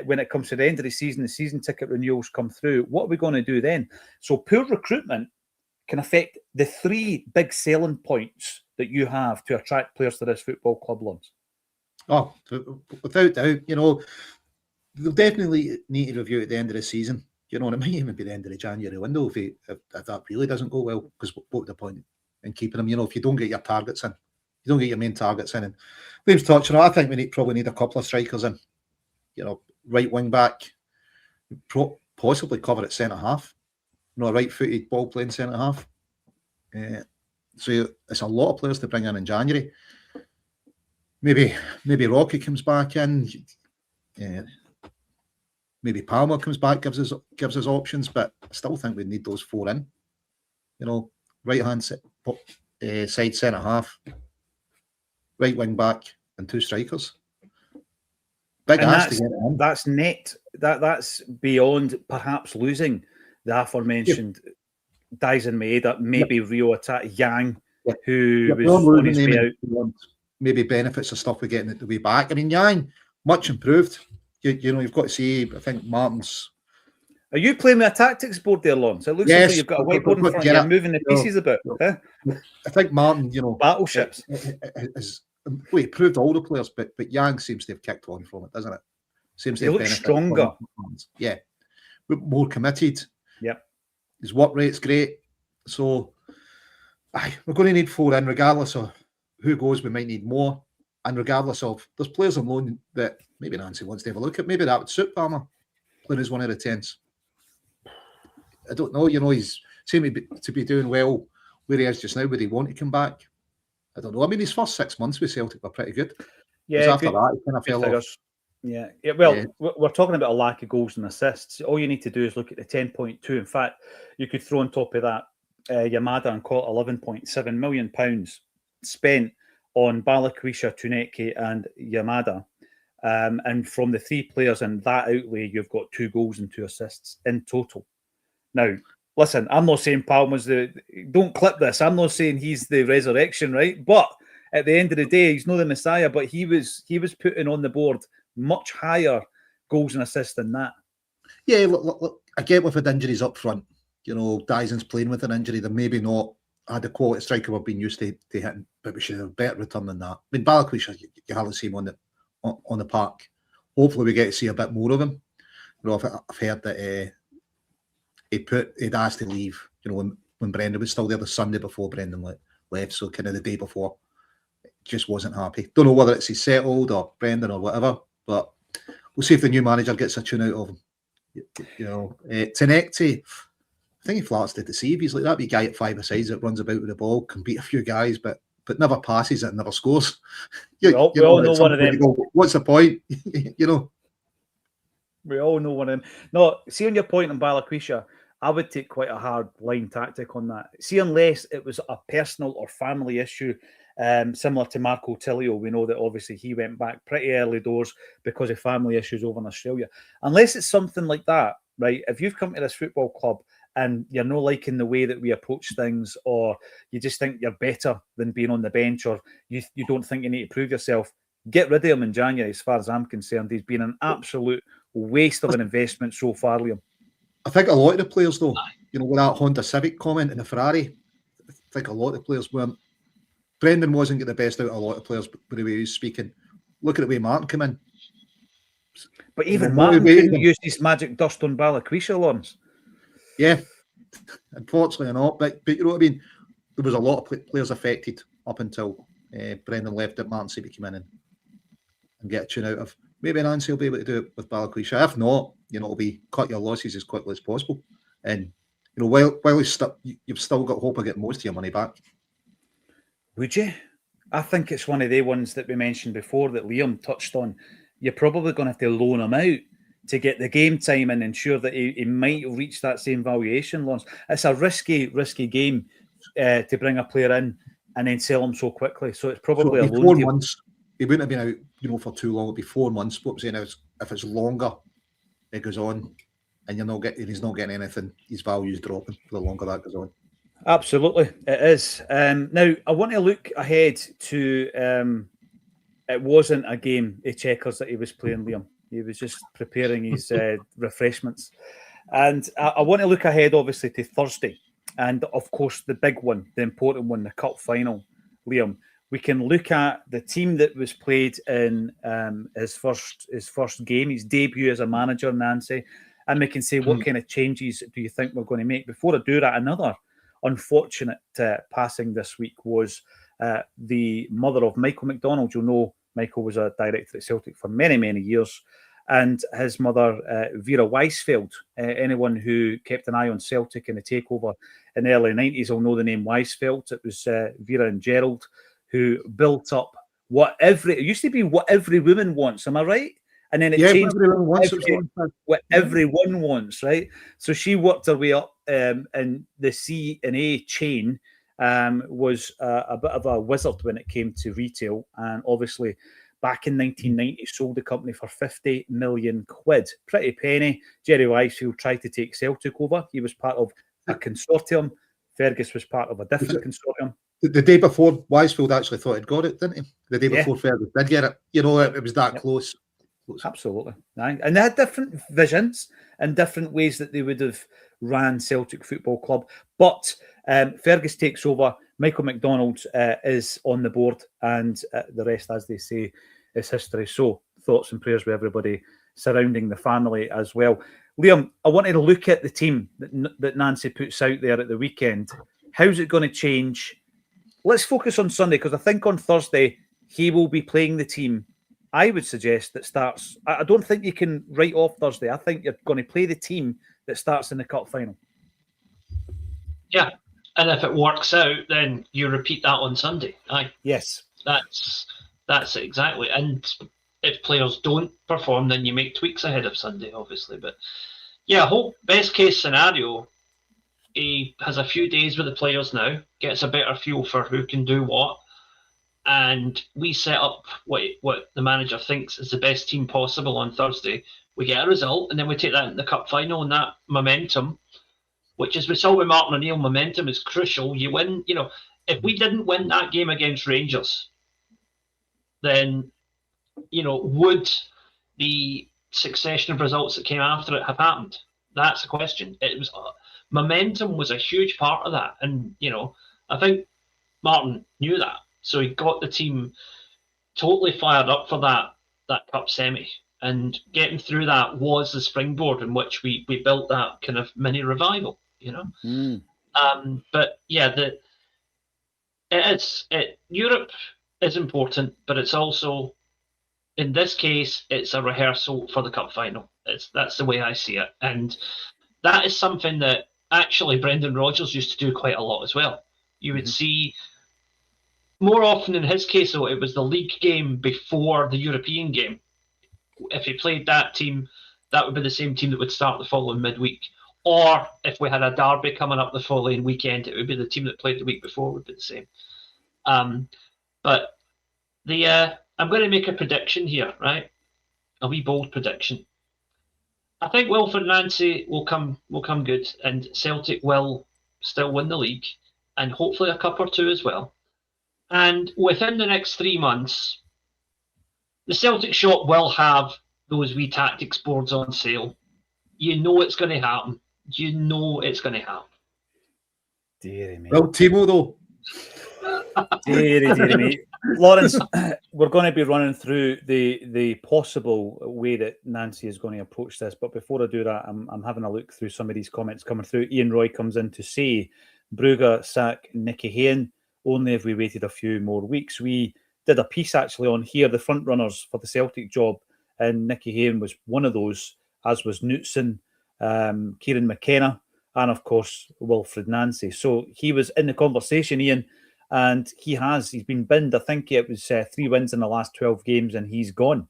When it comes to the end of the season ticket renewals come through, what are we going to do then? So poor recruitment can affect the three big selling points that you have to attract players to this football club, Lawrence. Oh, without doubt, they'll definitely need to review at the end of the season. And it might even be the end of the January window if that really doesn't go well, because what's the point in keeping them? If you don't get your targets in, you don't get your main targets in. And Liam's touching on, I think we probably need a couple of strikers in. Right wing back, possibly cover at centre half. A right-footed ball playing centre half. So it's a lot of players to bring in January. Maybe Rocky comes back in. Maybe Palmer comes back, gives us options, but I still think we need those four in. Right hand side centre half, right wing back, and two strikers. Big ask to get it in. That's net. That's beyond perhaps losing the aforementioned Dyson Maeda, maybe Rio Atat Yang, who was on his way out. Maybe benefits of stuff we're getting at the way back. I mean, Yang, much improved. You've got to see, I think Martin's. Are you playing with a tactics board there, Lawrence? It looks like you've got a whiteboard in front of you. You're moving the pieces about. I think Martin, battleships. He improved all the players, but Yang seems to have kicked on from it, doesn't it? Seems to have looks stronger. Yeah, more committed. Yep. His work rate's great. So, we're going to need four in, regardless of who goes. We might need more, and regardless of, there's players on loan that maybe Nancy wants to have a look at. Maybe that would suit Palmer, playing as one of the 10s. I don't know. He's seeming to be doing well where he is just now. Would he want to come back? I don't know. I mean, his first 6 months with Celtic were pretty good. Yeah, after that, he kind of fell off. Yeah. Well, we're talking about a lack of goals and assists. All you need to do is look at the 10.2. In fact, you could throw on top of that Yamada and call it £11.7 million spent on Balikwisha, Tuneke and Yamada. And from the three players in that outlay, you've got 2 goals and 2 assists in total. Now, listen, I'm not saying Palmer's don't clip this. I'm not saying he's the resurrection, right? But at the end of the day, he's not the Messiah, but he was putting on the board much higher goals and assists than that. Yeah, look, I get we've had injuries up front. Dyson's playing with an injury. They're maybe not had the quality striker we've been used to hitting, but we should have a better return than that. I mean, Balikwisha, you hardly see him on the park. Hopefully we get to see a bit more of him. I've heard that he'd asked to leave, when Brendan was still there the Sunday before Brendan left, so kind of the day before. Just wasn't happy. Don't know whether it's he's settled or Brendan or whatever, but we'll see if the new manager gets a tune out of him. Tuneke, I think he flats to deceive. He's like that wee guy at 5-a-sides that runs about with the ball, can beat a few guys, but never passes it and never scores. We all know one of them. What's the point? We all know one of them. No, see, on your point on Balikwisha, I would take quite a hard line tactic on that. See, unless it was a personal or family issue, similar to Marco Tilio, we know that obviously he went back pretty early doors because of family issues over in Australia. Unless it's something like that, right? If you've come to this football club and you're not liking the way that we approach things, or you just think you're better than being on the bench, or you don't think you need to prove yourself, get rid of him in January. As far as I'm concerned, he's been an absolute waste of an investment so far, Liam. I think a lot of the players, though, with that Honda Civic comment in the Ferrari, I think a lot of the players weren't Brendan wasn't getting the best out of a lot of players, but the way he was speaking. Look at the way Martin came in. But even Martin couldn't use his magic dust on Balacrisha, Lawrence. Yeah, unfortunately not. But you know what I mean? There was a lot of players affected up until Brendan left it. Martin Seaby came in and get a tune out of. Maybe Nancy will be able to do it with Balacrisha. If not, it'll be cut your losses as quickly as possible. And while you've still got hope of getting most of your money back. Would you? I think it's one of the ones that we mentioned before that Liam touched on. You're probably going to have to loan him out to get the game time and ensure that he might reach that same valuation, Lawrence. It's a risky game to bring a player in and then sell him so quickly. So it's probably a loan 4 deal. months. He wouldn't have been out, for too long. It'd be 4 months. What I'm saying is, if it's longer, it goes on, and he's not getting anything. His value's dropping for the longer that goes on. Absolutely, it is. Now, I want to look ahead to. It wasn't a game of checkers that he was playing, Liam. He was just preparing his refreshments, and I want to look ahead, obviously, to Thursday, and of course the big one, the important one, the cup final, Liam. We can look at the team that was played in his first game, his debut as a manager, Nancy, and we can say what kind of changes do you think we're going to make. Before I do that, another unfortunate passing this week was the mother of Michael McDonald. You'll know Michael was a director at Celtic for many, many years, and his mother, Vera Weisfeld. Anyone who kept an eye on Celtic in the takeover in the early 90s will know the name Weisfeld. It was Vera and Gerald who built up it used to be what every woman wants, am I right? And then it changed what everyone wants, right? So she worked her way up in the C&A chain, was a bit of a wizard when it came to retail, and obviously back in 1990 sold the company for 50 million quid. Pretty penny. Jerry Weisfield tried to take Celtic over. He was part of a consortium. Fergus was part of a different consortium. The day before, Weisfield actually thought he'd got it, didn't he? The day before Fergus did get it. It was that close. Absolutely. And they had different visions and different ways that they would have ran Celtic Football Club. But Fergus takes over. Michael McDonald is on the board, and the rest, as they say, is history. So thoughts and prayers with everybody surrounding the family as well. Liam, I wanted to look at the team that Nancy puts out there at the weekend. How's it going to change? Let's focus on Sunday, because I think on Thursday he will be playing the team, I would suggest, that starts. I don't think you can write off Thursday. I think you're going to play the team that starts in the cup final. Yeah. And if it works out, then you repeat that on Sunday. Aye. Yes. That's it exactly. And if players don't perform, then you make tweaks ahead of Sunday, obviously. But yeah, hope best case scenario, he has a few days with the players now, gets a better feel for who can do what, and we set up what the manager thinks is the best team possible on Thursday. We get a result, and then we take that in the cup final, and that momentum, which is we saw with Martin O'Neill, momentum is crucial. You win, if we didn't win that game against Rangers, then, would the succession of results that came after it have happened? That's the question. It was momentum was a huge part of that, and I think Martin knew that, so he got the team totally fired up for that cup semi, and getting through that was the springboard in which we built that kind of mini revival. But yeah, Europe is important, but it's also, in this case, it's a rehearsal for the cup final. That's the way I see it, and that is something that actually Brendan Rodgers used to do quite a lot as well. You would see more often in his case, though, it was the league game before the European game. If he played that team, that would be the same team that would start the following midweek. Or if we had a derby coming up the following weekend, it would be the team that played the week before would be the same. But I'm going to make a prediction here, right? A wee bold prediction. I think Wilfred Nancy will come good, and Celtic will still win the league, and hopefully a cup or two as well. And within the next 3 months, the Celtic shop will have those wee tactics boards on sale. It's going to happen. It's going to happen. Deary me. Well, Timo, though, Deary me. Lawrence, we're going to be running through the possible way that Nancy is going to approach this. But before I do that, I'm having a look through some of these comments coming through. Ian Roy comes in to say, Brugge sack Nicky Hayne, only if we waited a few more weeks. We did a piece actually on here, the front runners for the Celtic job, and Nicky Hayne was one of those, as was Knutson, Kieran McKenna, and of course, Wilfred Nancy. So he was in the conversation, Ian, and he's been binned. I think it was 3 wins in the last 12 games, and he's gone.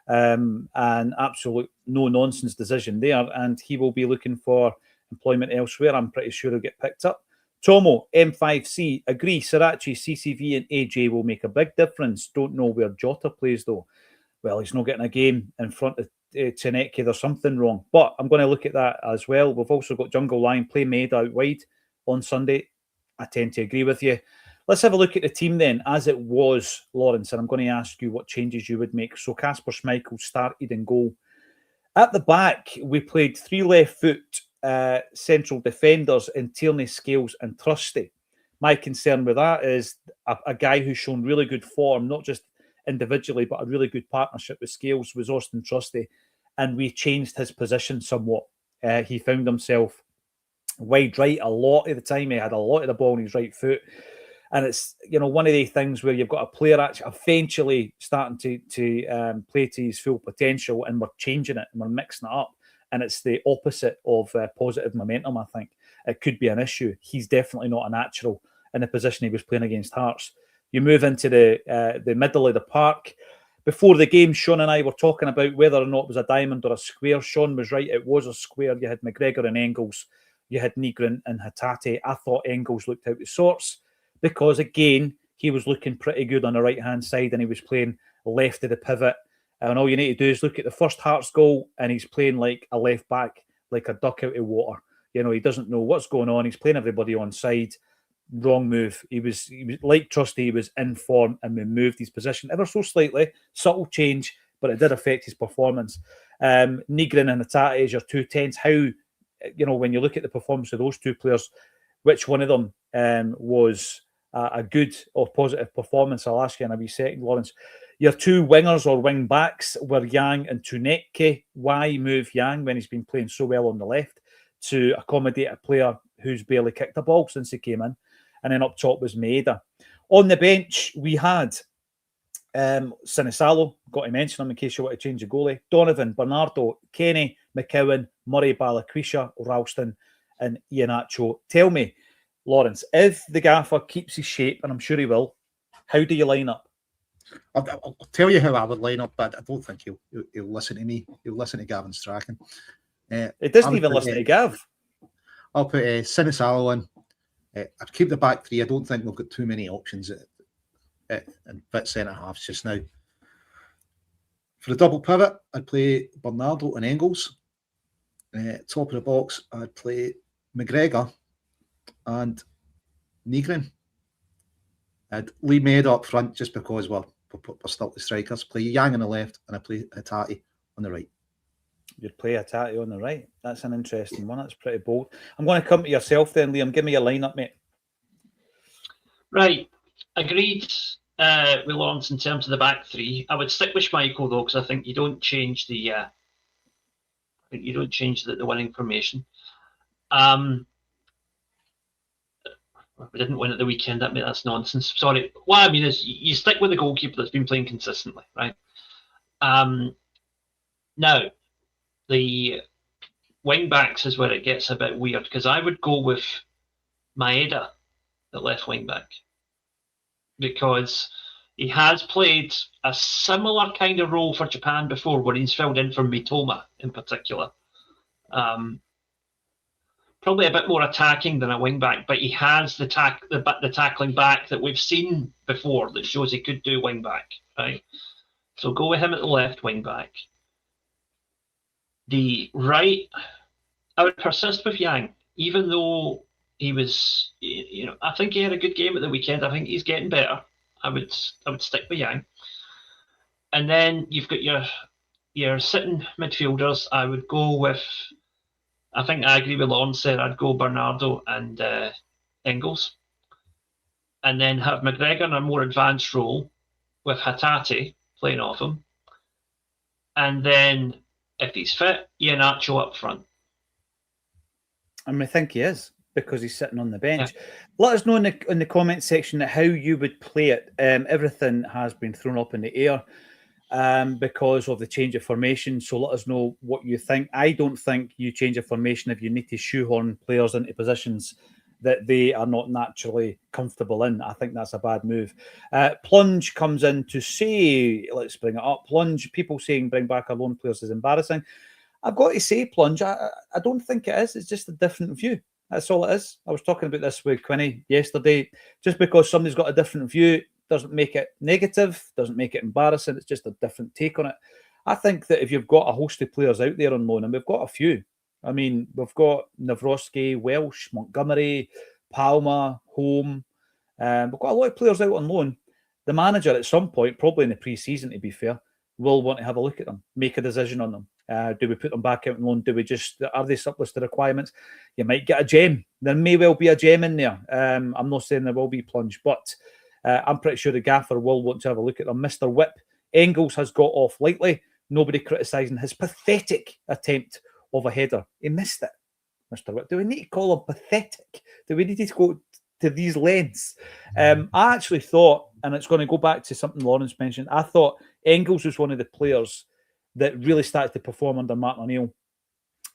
An absolute no-nonsense decision there, and he will be looking for employment elsewhere. I'm pretty sure he'll get picked up. Tomo, M5C, agree, Sirachi, CCV and AJ will make a big difference. Don't know where Jota plays, though. Well, he's not getting a game in front of Tseneke. There's something wrong. But I'm going to look at that as well. We've also got Jungle Lion play Maid out wide on Sunday. I tend to agree with you. Let's have a look at the team then, as it was, Lawrence, and I'm going to ask you what changes you would make. So Kasper Schmeichel started in goal. At the back, we played 3 left foot central defenders in Tierney, Scales and Trusty. My concern with that is a guy who's shown really good form, not just individually, but a really good partnership with Scales was Austin Trusty, and we changed his position somewhat. He found himself wide right a lot of the time. He had a lot of the ball on his right foot. And it's, one of the things where you've got a player actually eventually starting to play to his full potential, and we're changing it and we're mixing it up. And it's the opposite of positive momentum, I think. It could be an issue. He's definitely not a natural in the position he was playing against Hearts. You move into the middle of the park. Before the game, Sean and I were talking about whether or not it was a diamond or a square. Sean was right, it was a square. You had McGregor and Engels. You had Nygren and Hatate. I thought Engels looked out of sorts because, again, he was looking pretty good on the right-hand side and he was playing left of the pivot. And all you need to do is look at the first Hearts goal and he's playing like a left back, like a duck out of water. He doesn't know what's going on. He's playing everybody on side. Wrong move. He was like Trusty, he was in form and we moved his position ever so slightly. Subtle change, but it did affect his performance. Nygren and Hatate is your 2 10s. How, when you look at the performance of those two players, which one of them was a good or positive performance? I'll ask you in a wee second, Lawrence. Your 2 wingers or wing backs were Yang and Tseneke. Why move Yang when he's been playing so well on the left to accommodate a player who's barely kicked a ball since he came in? And then up top was Maeda. On the bench, we had Sinisalo, got to mention him in case you want to change the goalie, Donovan, Bernardo, Kenny, McCowan, Murray, Balakrisha, Ralston and Iheanacho. Tell me, Lawrence, if the gaffer keeps his shape, and I'm sure he will, how do you line up? I'll tell you how I would line up, but I don't think he'll listen to me. He'll listen to Gavin Strachan. It doesn't even listen to Gav. I'll put Sinisalo in. I'd keep the back 3. I don't think we've got too many options at fit centre halves just now. For the double pivot, I'd play Bernardo and Engels. Top of the box, I'd play McGregor and Nygren. I'd leave Maeda up front just because we're still the strikers. Play Yang on the left and I play Hatate on the right. You'd play Hatate on the right. That's an interesting one. That's pretty bold. I'm going to come to yourself then, Liam. Give me your lineup, mate. Right. Agreed with Lawrence in terms of the back 3. I would stick with Schmeichel though, because I think you don't change the winning formation. We didn't win at the weekend. That's nonsense. Sorry. What I mean is you stick with the goalkeeper that's been playing consistently, right? Now, the wing backs is where it gets a bit weird because I would go with Maeda at left wing back because he has played a similar kind of role for Japan before where he's filled in for Mitoma in particular. Probably a bit more attacking than a wing back, but he has the tackling back that we've seen before that shows he could do wing back, right? So go with him at the left wing back. The right, I would persist with Yang, even though he was, I think he had a good game at the weekend. I think he's getting better. I would stick with Yang. And then you've got your sitting midfielders. I would go with, I think I agree with Lawrence there. I'd go Bernardo and Engels. and then have McGregor in a more advanced role with Hatate playing off him. And then, if he's fit, Iheanacho up front. I think he is, because he's sitting on the bench. Yeah. Let us know in the comment section how you would play it. Everything has been thrown up in the air because of the change of formation. So let us know what you think. I don't think you change a formation if you need to shoehorn players into positions that they are not naturally comfortable in. I think that's a bad move. Plunge comes in to say, let's bring it up. Plunge, people saying bring back our loan players is embarrassing. I've got to say, Plunge, I don't think it is. It's just a different view. That's all it is. I was talking about this with Quinny yesterday. Just because somebody's got a different view doesn't make it negative, doesn't make it embarrassing. It's just a different take on it. I think that if you've got a host of players out there on loan, and we've got a few. I mean, we've got Nawrocki, Welsh, Montgomery, Palmer, Home. We've got a lot of players out on loan. The manager at some point, probably in the pre-season to be fair, will want to have a look at them, make a decision on them. Do we put them back out on loan? Do we are they surplus to requirements? You might get a gem. There may well be a gem in there. I'm not saying there will be Plunge, but I'm pretty sure the gaffer will want to have a look at them. Mr. Whip, Engels has got off lightly. Nobody criticising his pathetic attempt of a header. He missed it, Mr. Whip. Do we need to call him pathetic? Do we need to go to these lengths? I actually thought, and it's going to go back to something Lawrence mentioned, I thought Engels was one of the players that really started to perform under Martin O'Neill.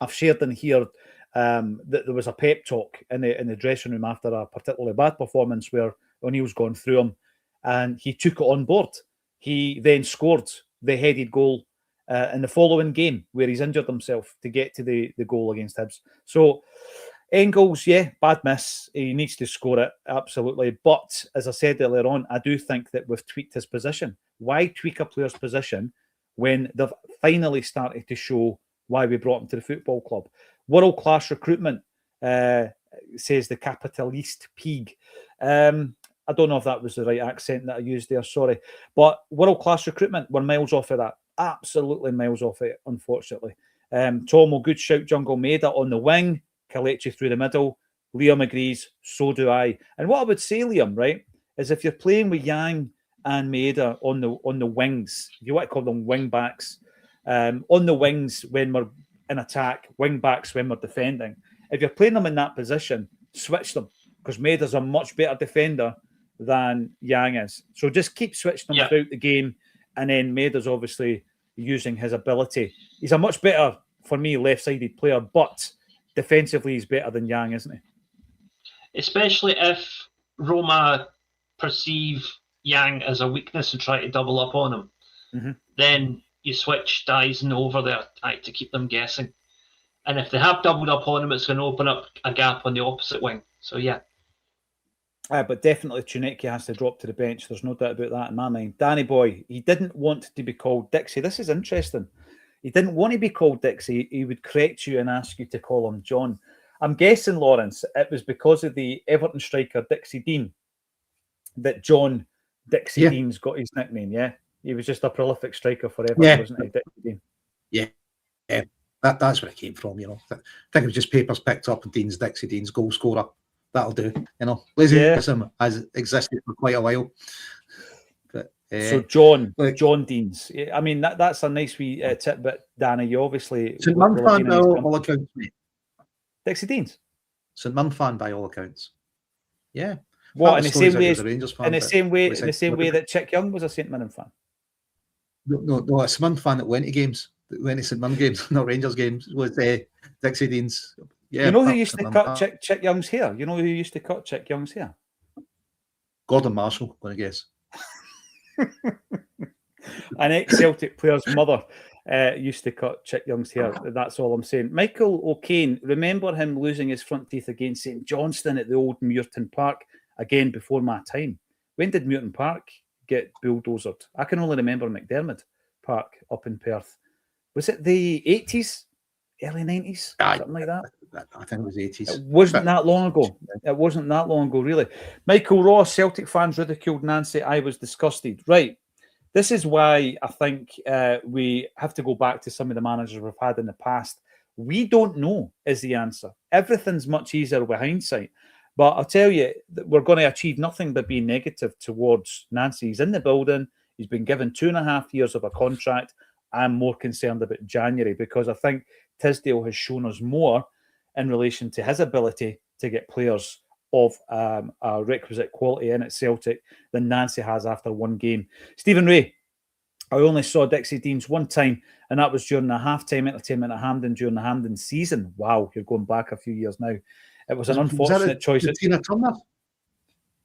I've shared in here that there was a pep talk in the dressing room after a particularly bad performance where O'Neill's gone through him, and he took it on board. He then scored the headed goal in the following game where he's injured himself to get to the goal against Hibs. So Engels, yeah, bad miss. He needs to score it, absolutely. But as I said earlier on, I do think that we've tweaked his position. Why tweak a player's position when they've finally started to show why we brought him to the football club? World-class recruitment, says the capitalist pig. I don't know if that was the right accent that I used there, sorry. But world-class recruitment, we're miles off of that. Absolutely miles off it, unfortunately. Tomo, good shout, Jungle Maida on the wing. Kelechi through the middle. Liam agrees, so do I. And what I would say, Liam, right, is if you're playing with Yang and Maeda on the wings, if you want to call them wing backs, on the wings when we're in attack, wing backs when we're defending. If you're playing them in that position, switch them, because Maeda's a much better defender than Yang is. So just keep switching them throughout the game, and then Maeda's obviously using his ability. He's a much better, for me, left-sided player, but defensively he's better than Yang, isn't he? Especially if Roma perceive Yang as a weakness and try to double up on him. Mm-hmm. Then you switch Dyson over there to keep them guessing. And if they have doubled up on him, it's going to open up a gap on the opposite wing. So, yeah. But definitely Chuneki has to drop to the bench. There's no doubt about that in my mind. Danny Boy, he didn't want to be called Dixie. This is interesting. He didn't want to be called Dixie. He would correct you and ask you to call him John. I'm guessing, Lawrence, it was because of the Everton striker Dixie Dean that John Dixie Dean's got his nickname, yeah? He was just a prolific striker for Everton, wasn't he, Dixie Dean? Yeah. That's where it came from, you know. I think it was just papers picked up and Dixie Dean's goal scorer. That'll do, you know. Lazyism has existed for quite a while. But, so John Deans. I mean, that's a nice wee tip, but Danny, you obviously... St Mirren fan by all accounts, mate. Dixie Deans? St Mirren fan by all accounts. Yeah. What, in the same way that Chick Young was a St Mirren fan? No, a St Mirren fan that went to games, that went to St Mirren games, not Rangers games, was Dixie Deans. Yeah, you know who used to cut Chick Young's hair? You know who used to cut Chick Young's hair? Gordon Marshall, I'm going to guess. An ex-Celtic player's mother used to cut Chick Young's hair. That's all I'm saying. Michael O'Kane, remember him losing his front teeth against St Johnstone at the old Muirton Park? Again, before my time. When did Muirton Park get bulldozered? I can only remember McDermott Park up in Perth. Was it the 80s? Early 90s? Something like that? I think it was 80s. It wasn't that long ago. It wasn't that long ago, really. Michael Ross, Celtic fans ridiculed Nancy. I was disgusted. Right. This is why I think we have to go back to some of the managers we've had in the past. We don't know is the answer. Everything's much easier with hindsight. But I'll tell you, we're going to achieve nothing but being negative towards Nancy. He's in the building. He's been given 2.5 years of a contract. I'm more concerned about January because I think Tisdale has shown us more in relation to his ability to get players of a requisite quality in at Celtic than Nancy has after one game. Stephen Ray, I only saw Dixie Deans one time, and that was during the half-time entertainment at Hampden during the Hampden season. Wow, you're going back a few years now. It was an unfortunate choice. Tina Turner?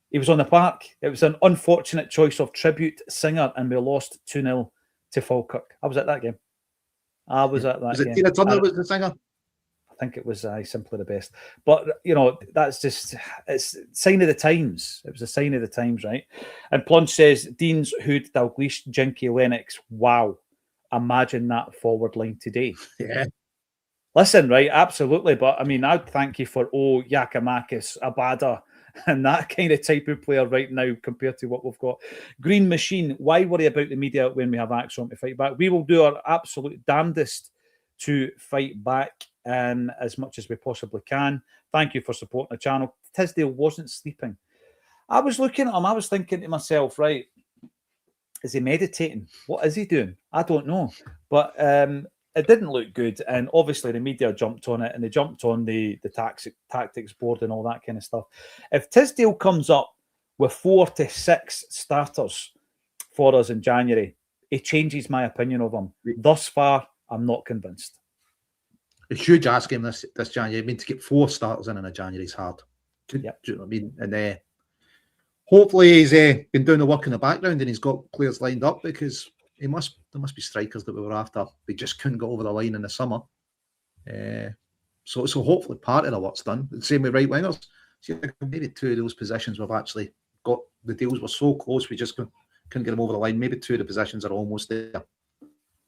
He was on the park. It was an unfortunate choice of tribute singer, and we lost 2-0 to Falkirk. I was at that game. Was it Tina Turner was the singer? I think it was Simply the Best. But, you know, that's just, it's sign of the times. It was a sign of the times, right? And Plunge says, Deans, Hood, Dalglish, Jinky, Lennox. Wow. Imagine that forward line today. Yeah. Listen, right, absolutely. But, I mean, I'd thank you for, Giakoumakis, Abada, and that kind of type of player right now compared to what we've got. Green Machine, why worry about the media when we have Acsom to fight back? We will do our absolute damnedest to fight back as much as we possibly can. Thank you for supporting the channel. Tisdale wasn't sleeping. I was looking at him. I was thinking to myself, right, is he meditating? What is he doing? I don't know. But it didn't look good. And obviously the media jumped on it, and they jumped on the tactics board and all that kind of stuff. If Tisdale comes up with 4 to 6 starters for us in January, it changes my opinion of him. Thus far, I'm not convinced. It's huge asking this January. I mean, to get 4 starters in a January is hard. Yep. Do you know what I mean? And hopefully he's been doing the work in the background and he's got players lined up, because there must be strikers that we were after. We just couldn't get over the line in the summer. So hopefully part of the work's done. The same with right wingers. So maybe 2 of those positions we've actually got. The deals were so close we just couldn't get them over the line. Maybe 2 of the positions are almost there.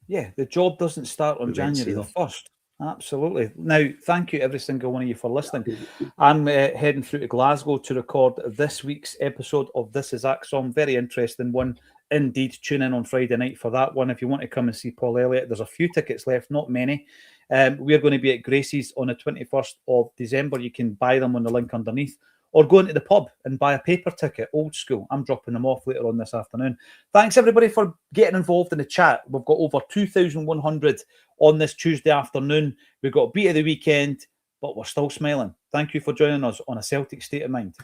Yeah, the job doesn't start on January the 1st. Absolutely. Now, thank you every single one of you for listening. I'm heading through to Glasgow to record this week's episode of This Is Acsom. Very interesting one indeed. Tune in on Friday night for that one if you want to come and see Paul Elliott. There's a few tickets left, not many. We're going to be at Gracie's on the 21st of December. You can buy them on the link underneath, or go into the pub and buy a paper ticket, old school. I'm dropping them off later on this afternoon. Thanks, everybody, for getting involved in the chat. We've got over 2,100 on this Tuesday afternoon. We've got beat of the weekend, but we're still smiling. Thank you for joining us on A Celtic State of Mind.